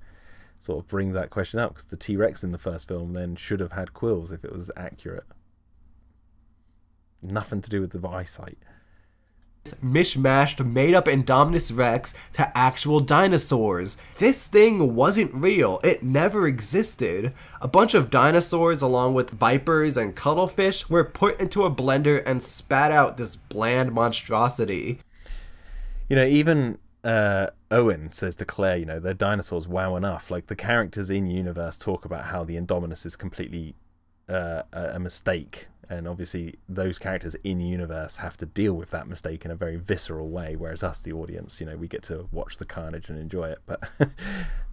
sort of brings that question up, because the T-Rex in the first film then should have had quills if it was accurate. Nothing to do with the eyesight. Mishmashed made-up Indominus Rex to actual dinosaurs. This thing wasn't real. It never existed. A bunch of dinosaurs along with vipers and cuttlefish were put into a blender and spat out this bland monstrosity. You know, even Owen says to Claire, they're dinosaurs, wow enough. Like, the characters in universe talk about how the Indominus is completely a mistake. And obviously those characters in universe have to deal with that mistake in a very visceral way, whereas us, the audience, we get to watch the carnage and enjoy it. But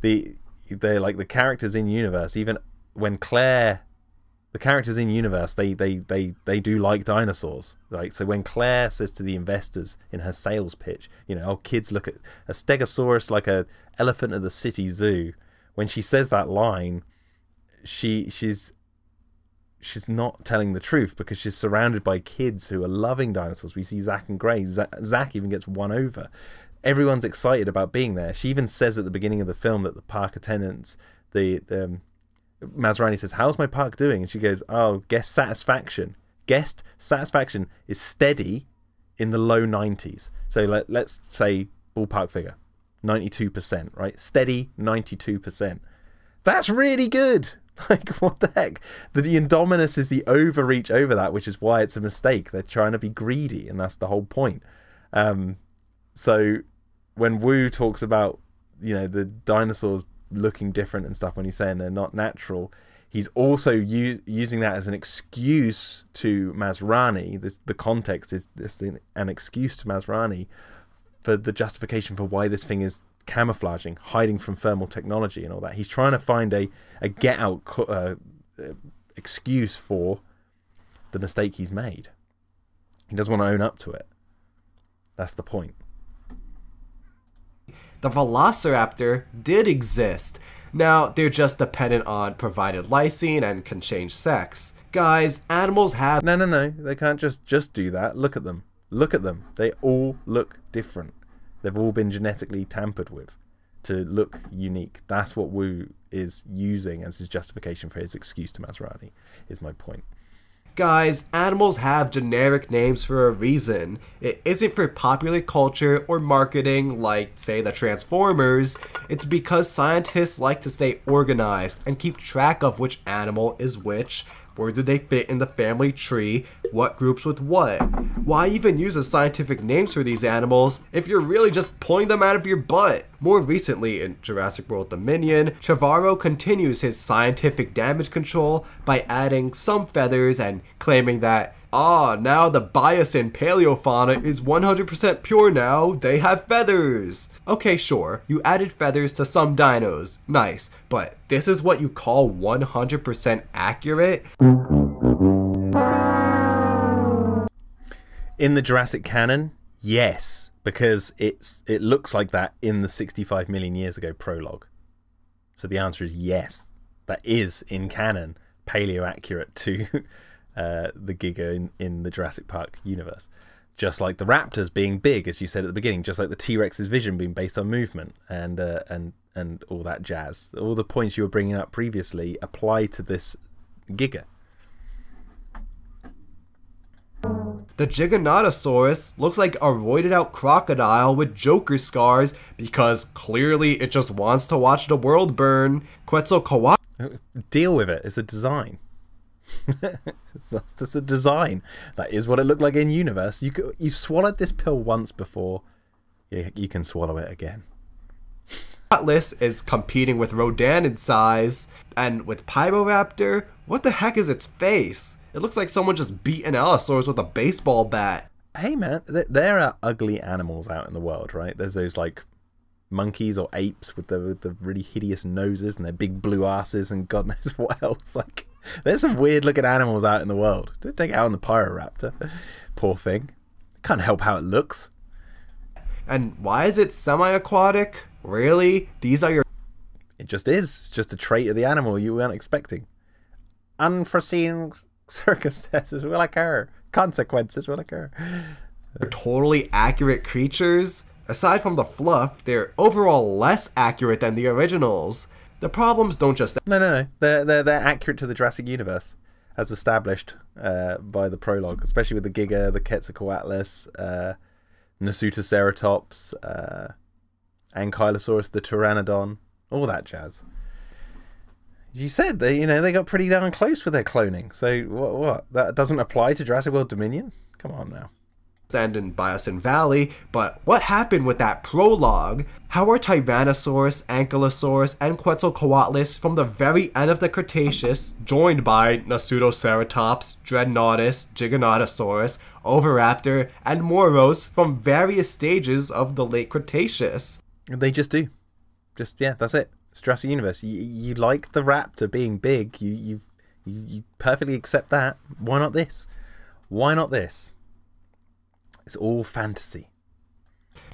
they're like the characters in universe, even when Claire, the characters in universe, they do like dinosaurs. Like, so when Claire says to the investors in her sales pitch, oh, kids, look at a stegosaurus like a elephant at the city zoo. When she says that line, she's not telling the truth, because she's surrounded by kids who are loving dinosaurs. We see Zach and Gray. Zach even gets won over. Everyone's excited about being there. She even says at the beginning of the film that the park attendants, Masrani says, "How's my park doing?" And she goes, "Oh, guest satisfaction. Guest satisfaction is steady in the low 90s. So let's say ballpark figure, 92%, right? Steady 92%. That's really good." Like, what the heck? The Indominus is the overreach over that, which is why it's a mistake. They're trying to be greedy, and that's the whole point. So when Wu talks about, the dinosaurs looking different and stuff, when he's saying they're not natural, he's also using that as an excuse to Masrani. The context is an excuse to Masrani for the justification for why this thing is camouflaging, hiding from thermal technology and all that. He's trying to find a get out excuse for the mistake he's made. He doesn't want to own up to it. That's the point. The Velociraptor did exist. Now, they're just dependent on provided lysine and can change sex. Guys, animals have... No. They can't just do that. Look at them. Look at them. They all look different. They've all been genetically tampered with to look unique. That's what Wu is using as his justification for his excuse to Masrani, is my point. Guys, animals have generic names for a reason. It isn't for popular culture or marketing like, say, the Transformers. It's because scientists like to stay organized and keep track of which animal is which, where do they fit in the family tree, what groups with what. Why even use the scientific names for these animals if you're really just pulling them out of your butt? More recently, in Jurassic World Dominion, Trevorrow continues his scientific damage control by adding some feathers and claiming that, now the bias in paleofauna is 100% pure now, they have feathers. Okay, sure, you added feathers to some dinos, nice, but this is what you call 100% accurate? In the Jurassic canon, yes, because it looks like that in the 65 million years ago prologue. So the answer is yes, that is in canon paleo accurate to the Giga in the Jurassic Park universe. Just like the raptors being big, as you said at the beginning, just like the T-Rex's vision being based on movement and all that jazz. All the points you were bringing up previously apply to this Giga. The Giganotosaurus looks like a roided out crocodile with Joker scars because clearly it just wants to watch the world burn. Quetzalcoatl. Deal with it. It's a design. That's a design. That is what it looked like in universe. You've swallowed this pill once before. You can swallow it again. Atlas is competing with Rodan in size, and with Pyroraptor, what the heck is its face? It looks like someone just beat an Allosaurus with a baseball bat. Hey man, there are ugly animals out in the world, right? There's those like monkeys or apes with the really hideous noses and their big blue asses and God knows what else. Like, there's some weird looking animals out in the world. Don't take it out on the Pyroraptor. Poor thing. Can't help how it looks. And why is it semi-aquatic? Really? These are your... It just is. It's just a trait of the animal you weren't expecting. Unforeseen circumstances will occur. Consequences will occur. Totally accurate creatures? Aside from the fluff, they're overall less accurate than the originals. The problems don't just... No. They're accurate to the Jurassic universe, as established by the prologue, especially with the Giga, the Quetzalcoatlus, Nasutoceratops, Ankylosaurus, the Pteranodon, all that jazz. You said they got pretty darn close with their cloning. So what? That doesn't apply to Jurassic World Dominion? Come on now. Stand in Biosin Valley, but what happened with that prologue? How are Tyrannosaurus, Ankylosaurus, and Quetzalcoatlus from the very end of the Cretaceous, joined by Nasutoceratops, Dreadnoughtus, Giganotosaurus, Oviraptor, and Moros from various stages of the late Cretaceous? They just do. Yeah, that's it. It's Jurassic Universe. You like the raptor being big. You perfectly accept that. Why not this? Why not this? It's all fantasy.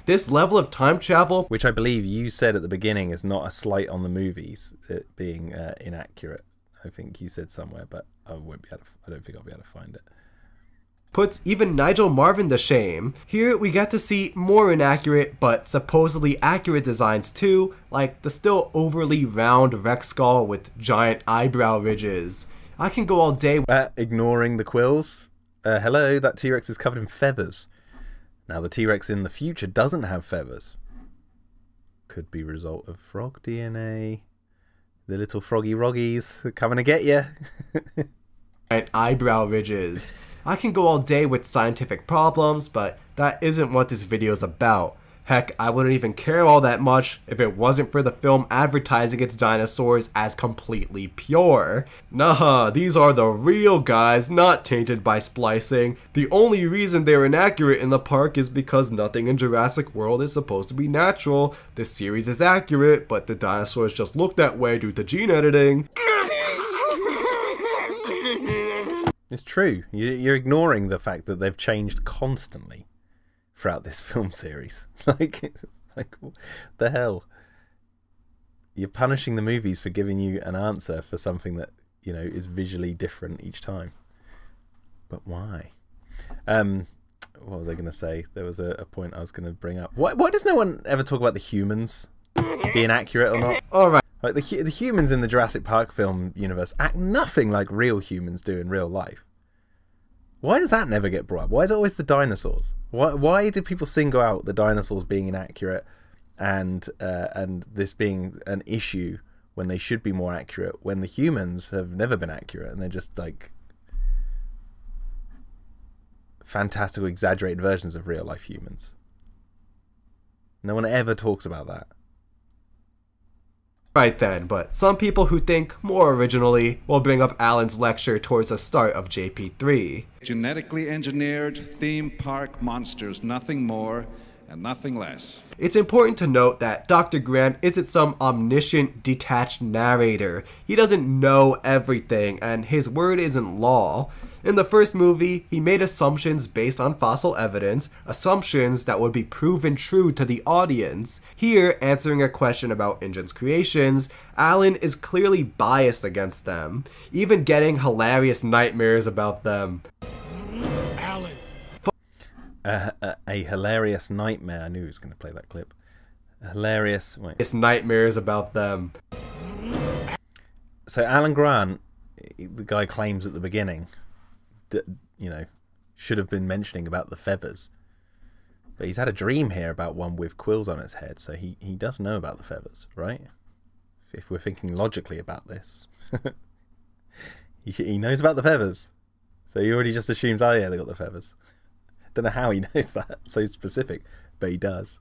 This level of time travel, which I believe you said at the beginning, is not a slight on the movies, it being inaccurate. I think you said somewhere, but I don't think I'll be able to find it. Puts even Nigel Marven to shame. Here we get to see more inaccurate but supposedly accurate designs too, like the still overly round Rex skull with giant eyebrow ridges. I can go all day ignoring the quills. Hello, that T-Rex is covered in feathers. Now the T-Rex in the future doesn't have feathers. Could be a result of frog DNA. The little froggy roggies are coming to get you. And eyebrow ridges. I can go all day with scientific problems, but that isn't what this video is about. Heck, I wouldn't even care all that much if it wasn't for the film advertising its dinosaurs as completely pure. Nah, these are the real guys, not tainted by splicing. The only reason they're inaccurate in the park is because nothing in Jurassic World is supposed to be natural. This series is accurate, but the dinosaurs just look that way due to gene editing. It's true. You're ignoring the fact that they've changed constantly throughout this film series. Like what the hell? You're punishing the movies for giving you an answer for something that, is visually different each time. But why? What was I going to say? There was a point I was going to bring up. Why does no one ever talk about the humans being accurate or not? Alright. Like the humans in the Jurassic Park film universe act nothing like real humans do in real life. Why does that never get brought up? Why is it always the dinosaurs? Why do people single out the dinosaurs being inaccurate and this being an issue when they should be more accurate, when the humans have never been accurate and they're just like fantastical, exaggerated versions of real life humans? No one ever talks about that. Right then, but some people who think more originally will bring up Alan's lecture towards the start of JP3. Genetically engineered theme park monsters, nothing more and nothing less. It's important to note that Dr. Grant isn't some omniscient, detached narrator. He doesn't know everything, and his word isn't law. In the first movie, he made assumptions based on fossil evidence, assumptions that would be proven true to the audience. Here, answering a question about InGen's creations, Alan is clearly biased against them, even getting hilarious nightmares about them. Alan. A hilarious nightmare. I knew he was going to play that clip. Hilarious. Wait. It's nightmares about them. So Alan Grant, the guy claims at the beginning that, you know, should have been mentioning about the feathers. But he's had a dream here about one with quills on its head, so he does know about the feathers, right? If we're thinking logically about this. he knows about the feathers. So he already just assumes, oh yeah, they got the feathers. Don't know how he knows that, so specific, but he does.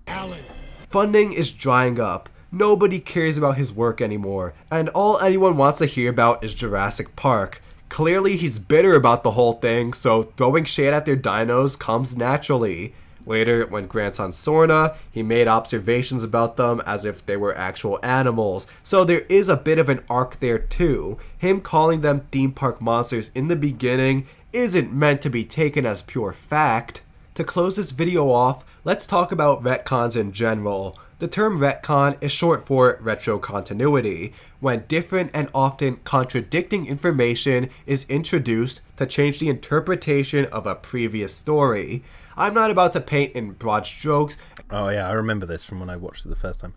Alan. Funding is drying up. Nobody cares about his work anymore, and all anyone wants to hear about is Jurassic Park. Clearly he's bitter about the whole thing, so throwing shade at their dinos comes naturally. Later, when Grant's on Sorna, he made observations about them as if they were actual animals, so there is a bit of an arc there too. Him calling them theme park monsters in the beginning isn't meant to be taken as pure fact. To close this video off, let's talk about retcons in general. The term retcon is short for retrocontinuity, when different and often contradicting information is introduced to change the interpretation of a previous story. I'm not about to paint in broad strokes. Oh yeah, I remember this from when I watched it the first time.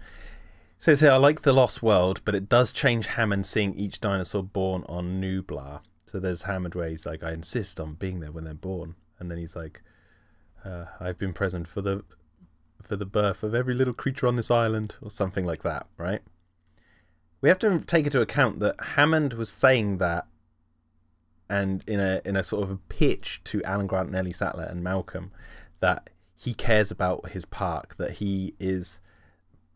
So I like The Lost World, but it does change Hammond seeing each dinosaur born on Nublar. So there's Hammond where he's like, I insist on being there when they're born. And then he's like, I've been present for the birth of every little creature on this island, or something like that, right? We have to take into account that Hammond was saying that, and in a sort of a pitch to Alan Grant, Nellie Sattler, and Malcolm, that he cares about his park, that he is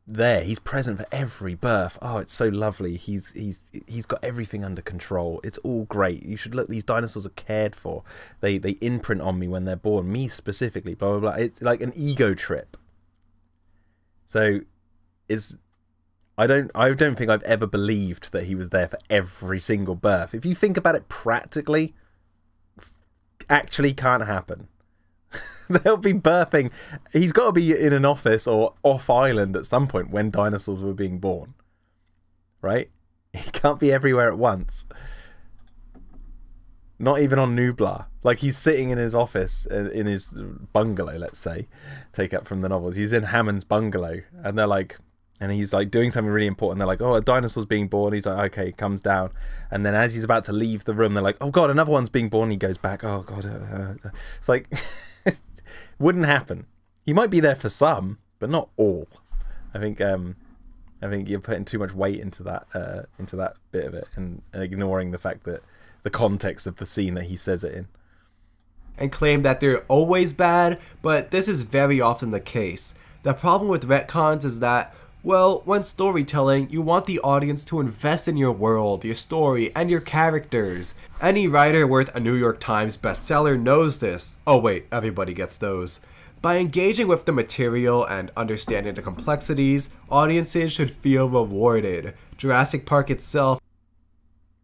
there, he's present for every birth. Oh, it's so lovely. He's got everything under control. It's all great. You should look. These dinosaurs are cared for. They imprint on me when they're born. Me specifically. Blah blah blah. It's like an ego trip. So, I don't think I've ever believed that he was there for every single birth. If you think about it practically, actually can't happen. They'll be birthing. He's got to be in an office or off island at some point when dinosaurs were being born, right? He can't be everywhere at once. Not even on Nublar. Like, he's sitting in his office, in his bungalow, let's say, take up from the novels. He's in Hammond's bungalow, and they're like, and he's like doing something really important. They're like, oh, a dinosaur's being born. He's like, okay, comes down. And then as he's about to leave the room, they're like, oh God, another one's being born. He goes back. Oh God. It's like, wouldn't happen. He might be there for some, but not all. I think you're putting too much weight into that bit of it, and ignoring the fact that the context of the scene that he says it in. And claim that they're always bad, but this is very often the case. The problem with retcons is that, well, when storytelling, you want the audience to invest in your world, your story, and your characters. Any writer worth a New York Times bestseller knows this. Oh wait, everybody gets those. By engaging with the material and understanding the complexities, audiences should feel rewarded. Jurassic Park itself...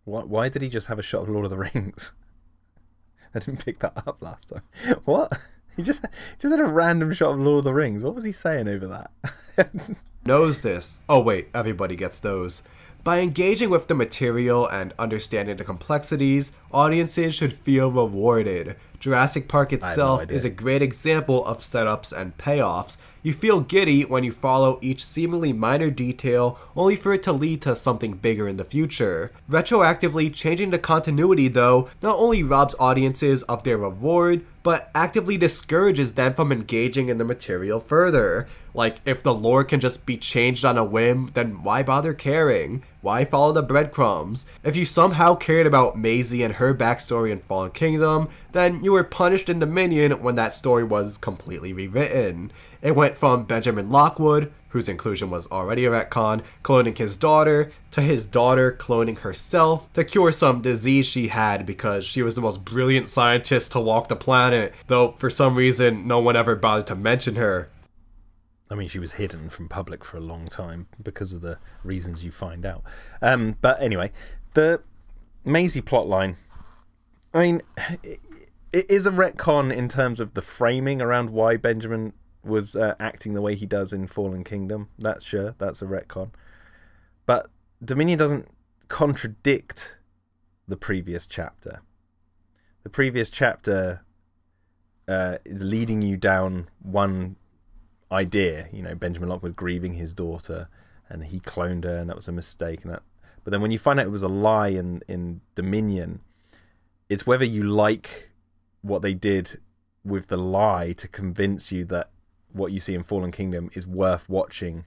Why did he just have a shot of Lord of the Rings? I didn't pick that up last time. What? He just had a random shot of Lord of the Rings. What was he saying over that? Knows this. Oh wait, everybody gets those. By engaging with the material and understanding the complexities, audiences should feel rewarded. Jurassic Park itself is a great example of setups and payoffs. You feel giddy when you follow each seemingly minor detail only for it to lead to something bigger in the future. Retroactively changing the continuity though not only robs audiences of their reward, but actively discourages them from engaging in the material further. Like, if the lore can just be changed on a whim, then why bother caring? Why follow the breadcrumbs? If you somehow cared about Maisie and her backstory in Fallen Kingdom, then you were punished in Dominion when that story was completely rewritten. It went from Benjamin Lockwood, whose inclusion was already a retcon, cloning his daughter, to his daughter cloning herself to cure some disease she had because she was the most brilliant scientist to walk the planet, though for some reason no one ever bothered to mention her. I mean, she was hidden from public for a long time because of the reasons you find out. But anyway, the Maisie plotline, I mean, it is a retcon in terms of the framing around why Benjamin was acting the way he does in Fallen Kingdom. That's sure, that's a retcon. But Dominion doesn't contradict the previous chapter. The previous chapter is leading you down one idea, you know, Benjamin Lockwood grieving his daughter and he cloned her and that was a mistake, and that, but then when you find out it was a lie in Dominion, it's whether you like what they did with the lie to convince you that what you see in Fallen Kingdom is worth watching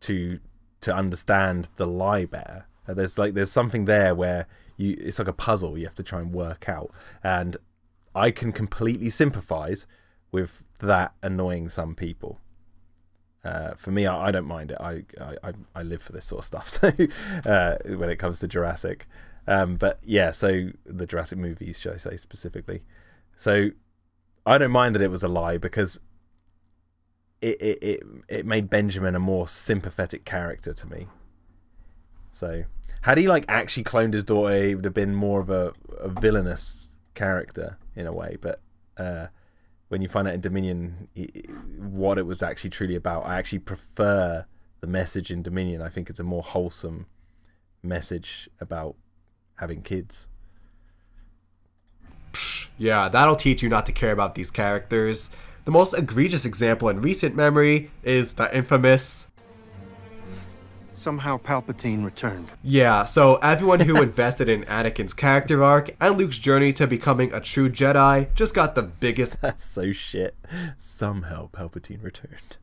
to understand the lie better. There's something there where it's like a puzzle you have to try and work out, and I can completely sympathize with that annoying some people. For me, I don't mind it. I live for this sort of stuff. So when it comes to Jurassic, but yeah, so the Jurassic movies, should I say specifically? So I don't mind that it was a lie because it made Benjamin a more sympathetic character to me. So had he like actually cloned his daughter, he would have been more of a villainous character in a way. But when you find out in Dominion what it was actually truly about, I actually prefer the message in Dominion. I think it's a more wholesome message about having kids. Yeah, that'll teach you not to care about these characters. The most egregious example in recent memory is the infamous... Somehow Palpatine returned. Yeah, so everyone who invested in Anakin's character arc and Luke's journey to becoming a true Jedi just got the biggest... That's so shit. Somehow Palpatine returned.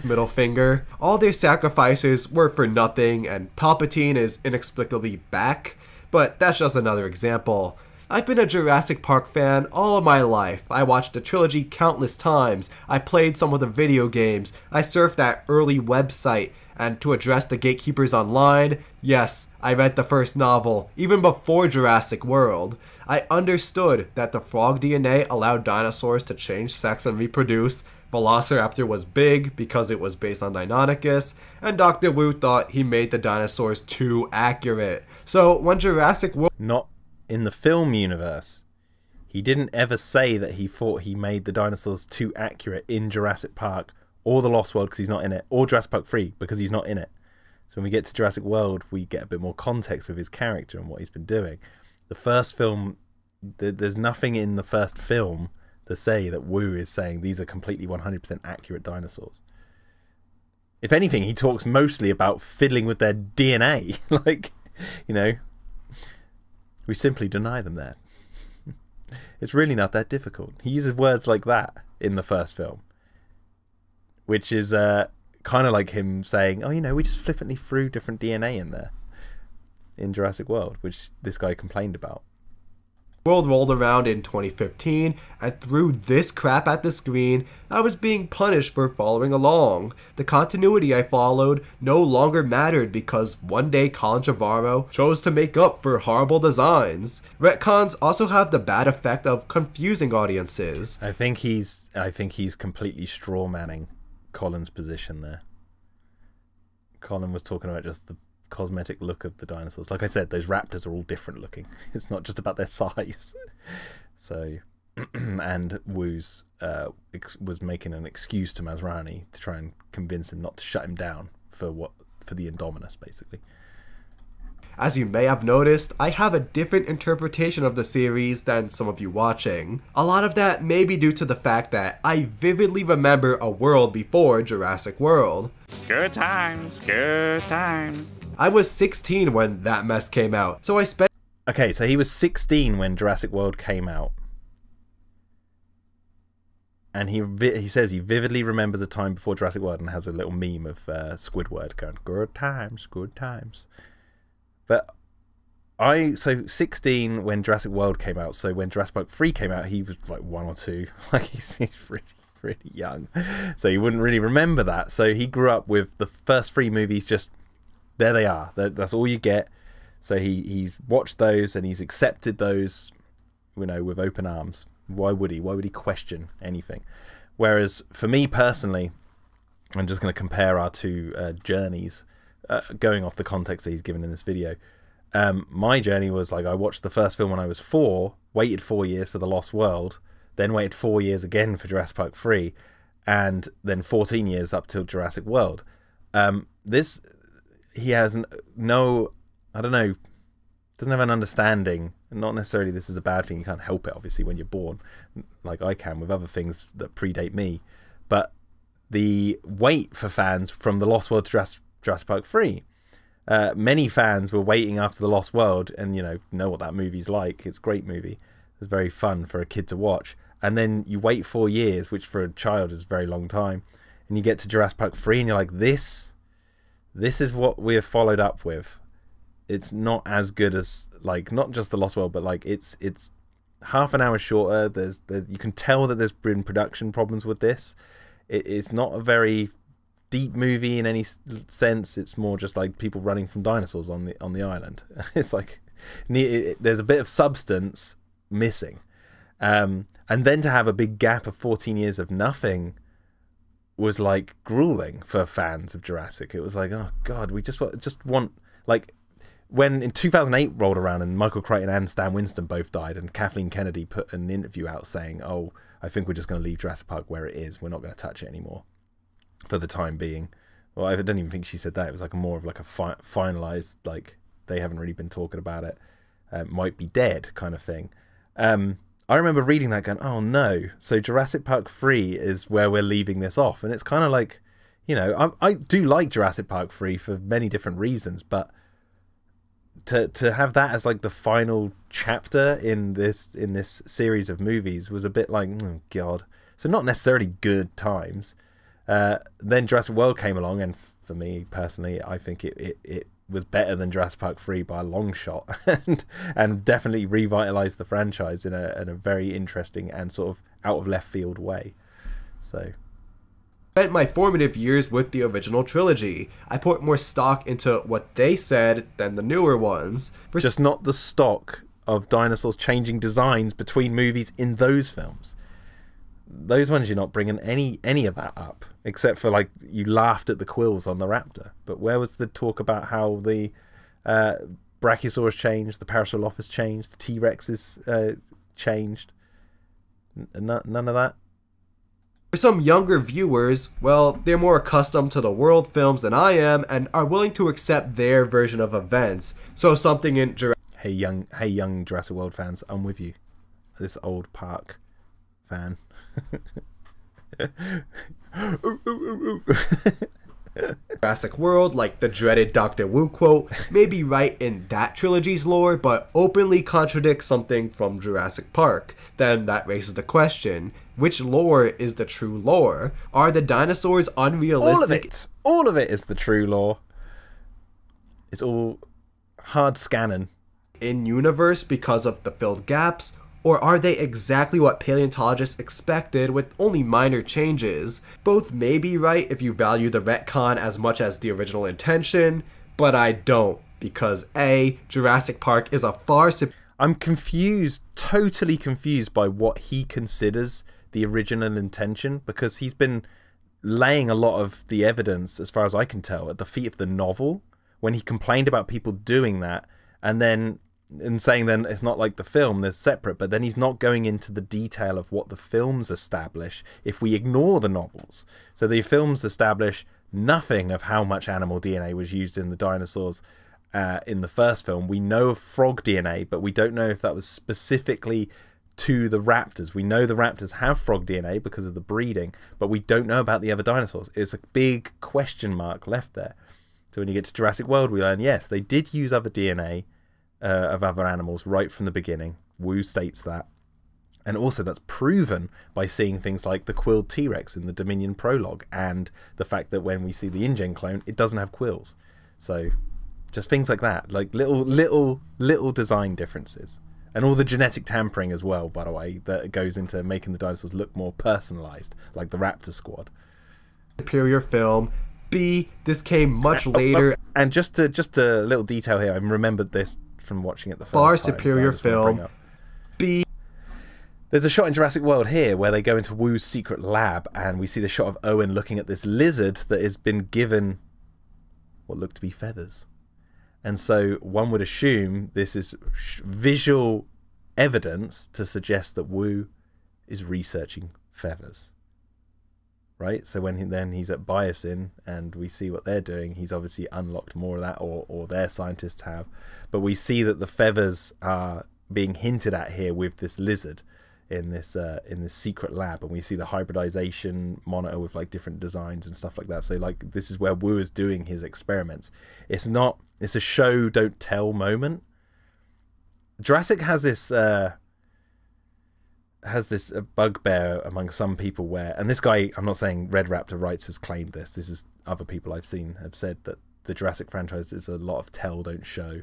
middle finger. All their sacrifices were for nothing, and Palpatine is inexplicably back. But that's just another example. I've been a Jurassic Park fan all of my life. I watched the trilogy countless times. I played some of the video games. I surfed that early website. And to address the gatekeepers online, yes, I read the first novel, even before Jurassic World. I understood that the frog DNA allowed dinosaurs to change sex and reproduce. Velociraptor was big because it was based on Deinonychus, and Dr. Wu thought he made the dinosaurs too accurate. So when Jurassic World... Not in the film universe. He didn't ever say that he thought he made the dinosaurs too accurate in Jurassic Park or The Lost World because he's not in it, or Jurassic Park 3 because he's not in it. So when we get to Jurassic World, we get a bit more context with his character and what he's been doing. The first film, there's nothing in the first film to say that Wu is saying these are completely 100% accurate dinosaurs. If anything, he talks mostly about fiddling with their DNA. Like, you know, we simply deny them that. It's really not that difficult. He uses words like that in the first film, which is kind of like him saying, oh, you know, we just flippantly threw different DNA in there in Jurassic World, which this guy complained about. World rolled around in 2015 and threw this crap at the screen. I was being punished for following along. The continuity I followed no longer mattered because one day Colin Trevorrow chose to make up for horrible designs. Retcons also have the bad effect of confusing audiences. I think he's completely straw manning Colin's position there. Colin was talking about just the cosmetic look of the dinosaurs. Like I said, those raptors are all different looking. It's not just about their size. So, and Wu's was making an excuse to Masrani to try and convince him not to shut him down for the Indominus, basically. As you may have noticed, I have a different interpretation of the series than some of you watching. A lot of that may be due to the fact that I vividly remember a world before Jurassic World. Good times, good times. I was 16 when that mess came out, so I spent... Okay, so he was 16 when Jurassic World came out. And he says he vividly remembers a time before Jurassic World and has a little meme of Squidward going, good times, good times. But so 16 when Jurassic World came out, so when Jurassic Park 3 came out, he was like 1 or 2. Like, he's really, really young. So he wouldn't really remember that. So he grew up with the first 3 movies just, there they are. That's all you get. So he's watched those and he's accepted those, you know, with open arms. Why would he? Why would he question anything? Whereas for me personally, I'm just going to compare our two journeys, going off the context that he's given in this video. My journey was like, I watched the first film when I was 4, waited 4 years for The Lost World, then waited 4 years again for Jurassic Park 3, and then 14 years up till Jurassic World. He has no, I don't know, doesn't have an understanding. Not necessarily this is a bad thing, you can't help it obviously when you're born, like I can with other things that predate me, but the wait for fans from The Lost World to Jurassic Park 3, many fans were waiting after The Lost World, and you know what that movie's like. It's a great movie, it's very fun for a kid to watch, and then you wait 4 years, which for a child is a very long time, and you get to Jurassic Park 3 and you're like, this is what we have followed up with. It's not as good as, like, not just The Lost World, but like it's half an hour shorter. You can tell that there's been production problems with this. It's not a very deep movie in any sense. It's more just like people running from dinosaurs on the island. It's like there's a bit of substance missing, and then to have a big gap of 14 years of nothing was like grueling for fans of Jurassic. It was like, oh god, we just want like. When in 2008 rolled around and Michael Crichton and Stan Winston both died, and Kathleen Kennedy put an interview out saying, oh, I think we're just going to leave Jurassic Park where it is. We're not going to touch it anymore for the time being. Well, I don't even think she said that. It was like more of like a finalized, like they haven't really been talking about it. Might be dead kind of thing. I remember reading that going, oh no. So Jurassic Park 3 is where we're leaving this off. And it's kind of like, you know, I do like Jurassic Park 3 for many different reasons, but to have that as like the final chapter in this series of movies was a bit like, oh god. So not necessarily good times. Then Jurassic World came along, and for me personally, I think it was better than Jurassic Park 3 by a long shot, and definitely revitalized the franchise in a very interesting and sort of out of left field way. So spent my formative years with the original trilogy. I put more stock into what they said than the newer ones. Just not the stock of dinosaurs changing designs between movies in those films. Those ones you're not bringing any of that up, except for like you laughed at the quills on the raptor. But where was the talk about how the Brachiosaurus changed, the Parasaurolophus changed, the T-Rexes changed? None of that. For some younger viewers, well, they're more accustomed to the world films than I am and are willing to accept their version of events. So something in Jurassic... Hey young Jurassic World fans, I'm with you. This old park fan. Jurassic World, like the dreaded Dr. Wu quote, may be right in that trilogy's lore, but openly contradicts something from Jurassic Park. Then that raises the question, which lore is the true lore? Are the dinosaurs unrealistic? All of it is the true lore. It's all hard scanning. In universe because of the filled gaps? Or are they exactly what paleontologists expected with only minor changes? Both may be right if you value the retcon as much as the original intention, but I don't, because A, Jurassic Park is a far I'm confused, totally confused by what he considers the original intention, because he's been laying a lot of the evidence, as far as I can tell, at the feet of the novel, when he complained about people doing that, and then in saying then it's not like the film, they're separate, but then he's not going into the detail of what the films establish if we ignore the novels. So the films establish nothing of how much animal DNA was used in the dinosaurs, in the first film. We know of frog DNA, but we don't know if that was specifically to the raptors. We know the raptors have frog DNA because of the breeding, but we don't know about the other dinosaurs. It's a big question mark left there. So when you get to Jurassic World, we learn, yes, they did use other DNA of other animals right from the beginning. Wu states that. And also that's proven by seeing things like the quilled T-Rex in the Dominion prologue, and the fact that when we see the InGen clone, it doesn't have quills. So just things like that, like little design differences. And all the genetic tampering as well, by the way, that goes into making the dinosaurs look more personalized, like the Raptor Squad. Superior film. B, this came much later. And just a little detail here, I remembered this from watching it the first Far time. superior film. B. There's a shot in Jurassic World here where they go into Wu's secret lab, and we see the shot of Owen looking at this lizard that has been given what look to be feathers. And so one would assume this is visual evidence to suggest that Wu is researching feathers. Right? So when then he's at Biosyn and we see what they're doing, he's obviously unlocked more of that, or their scientists have. But we see that the feathers are being hinted at here with this lizard in this secret lab, and we see the hybridization monitor with like different designs and stuff like that. So like this is where Wu is doing his experiments. It's a show don't tell moment. Jurassic has this bugbear among some people where, and this guy, I'm not saying Red Raptor Rights has claimed this. This is other people I've seen have said that the Jurassic franchise is a lot of tell don't show.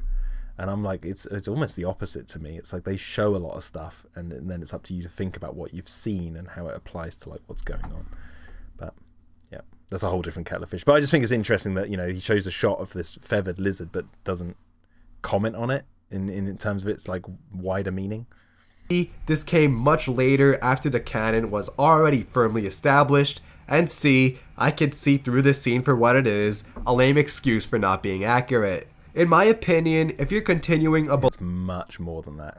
And I'm like, it's almost the opposite to me. It's like they show a lot of stuff, and then it's up to you to think about what you've seen and how it applies to like what's going on. But yeah, that's a whole different kettle of fish. But I just think it's interesting that, you know, he shows a shot of this feathered lizard but doesn't comment on it in terms of its like wider meaning. This came much later after the canon was already firmly established. And C, I can see through this scene for what it is, a lame excuse for not being accurate. In my opinion, if you're continuing a it's much more than that,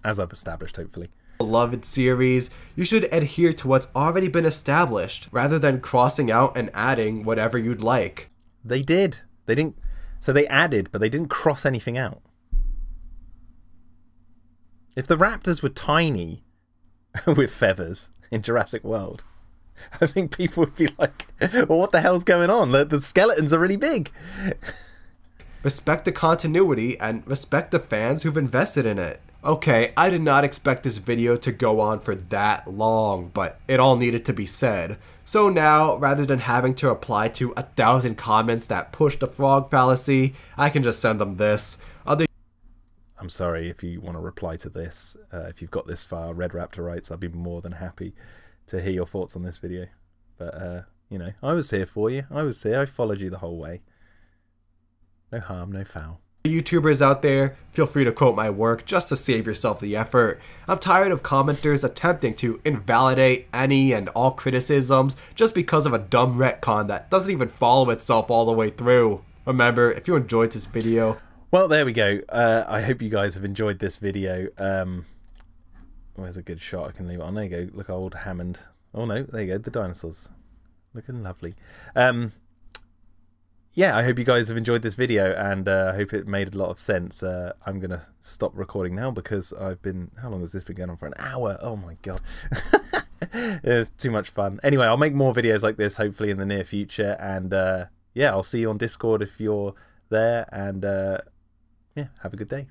as I've established, hopefully. Beloved series, you should adhere to what's already been established, rather than crossing out and adding whatever you'd like. They did. They didn't. So they added, but they didn't cross anything out. If the raptors were tiny with feathers in Jurassic World, I think people would be like, well, what the hell's going on? The skeletons are really big. Respect the continuity and respect the fans who've invested in it. Okay, I did not expect this video to go on for that long, but it all needed to be said. So now, rather than having to reply to 1,000 comments that push the frog fallacy, I can just send them this. I'm sorry if you want to reply to this. If you've got this far, Red Raptor Rights, I'd be more than happy to hear your thoughts on this video. But, you know, I was here for you. I was here. I followed you the whole way. No harm, no foul. YouTubers out there, feel free to quote my work just to save yourself the effort. I'm tired of commenters attempting to invalidate any and all criticisms just because of a dumb retcon that doesn't even follow itself all the way through. Remember, if you enjoyed this video... Well, there we go. I hope you guys have enjoyed this video. Where's a good shot I can leave it on? There you go. Look, old Hammond. Oh no, there you go. The dinosaurs. Looking lovely. Yeah, I hope you guys have enjoyed this video, and I hope it made a lot of sense. I'm going to stop recording now because I've been... How long has this been going on for? An hour? Oh my god. It was too much fun. Anyway, I'll make more videos like this hopefully in the near future, and yeah, I'll see you on Discord if you're there, and yeah, have a good day.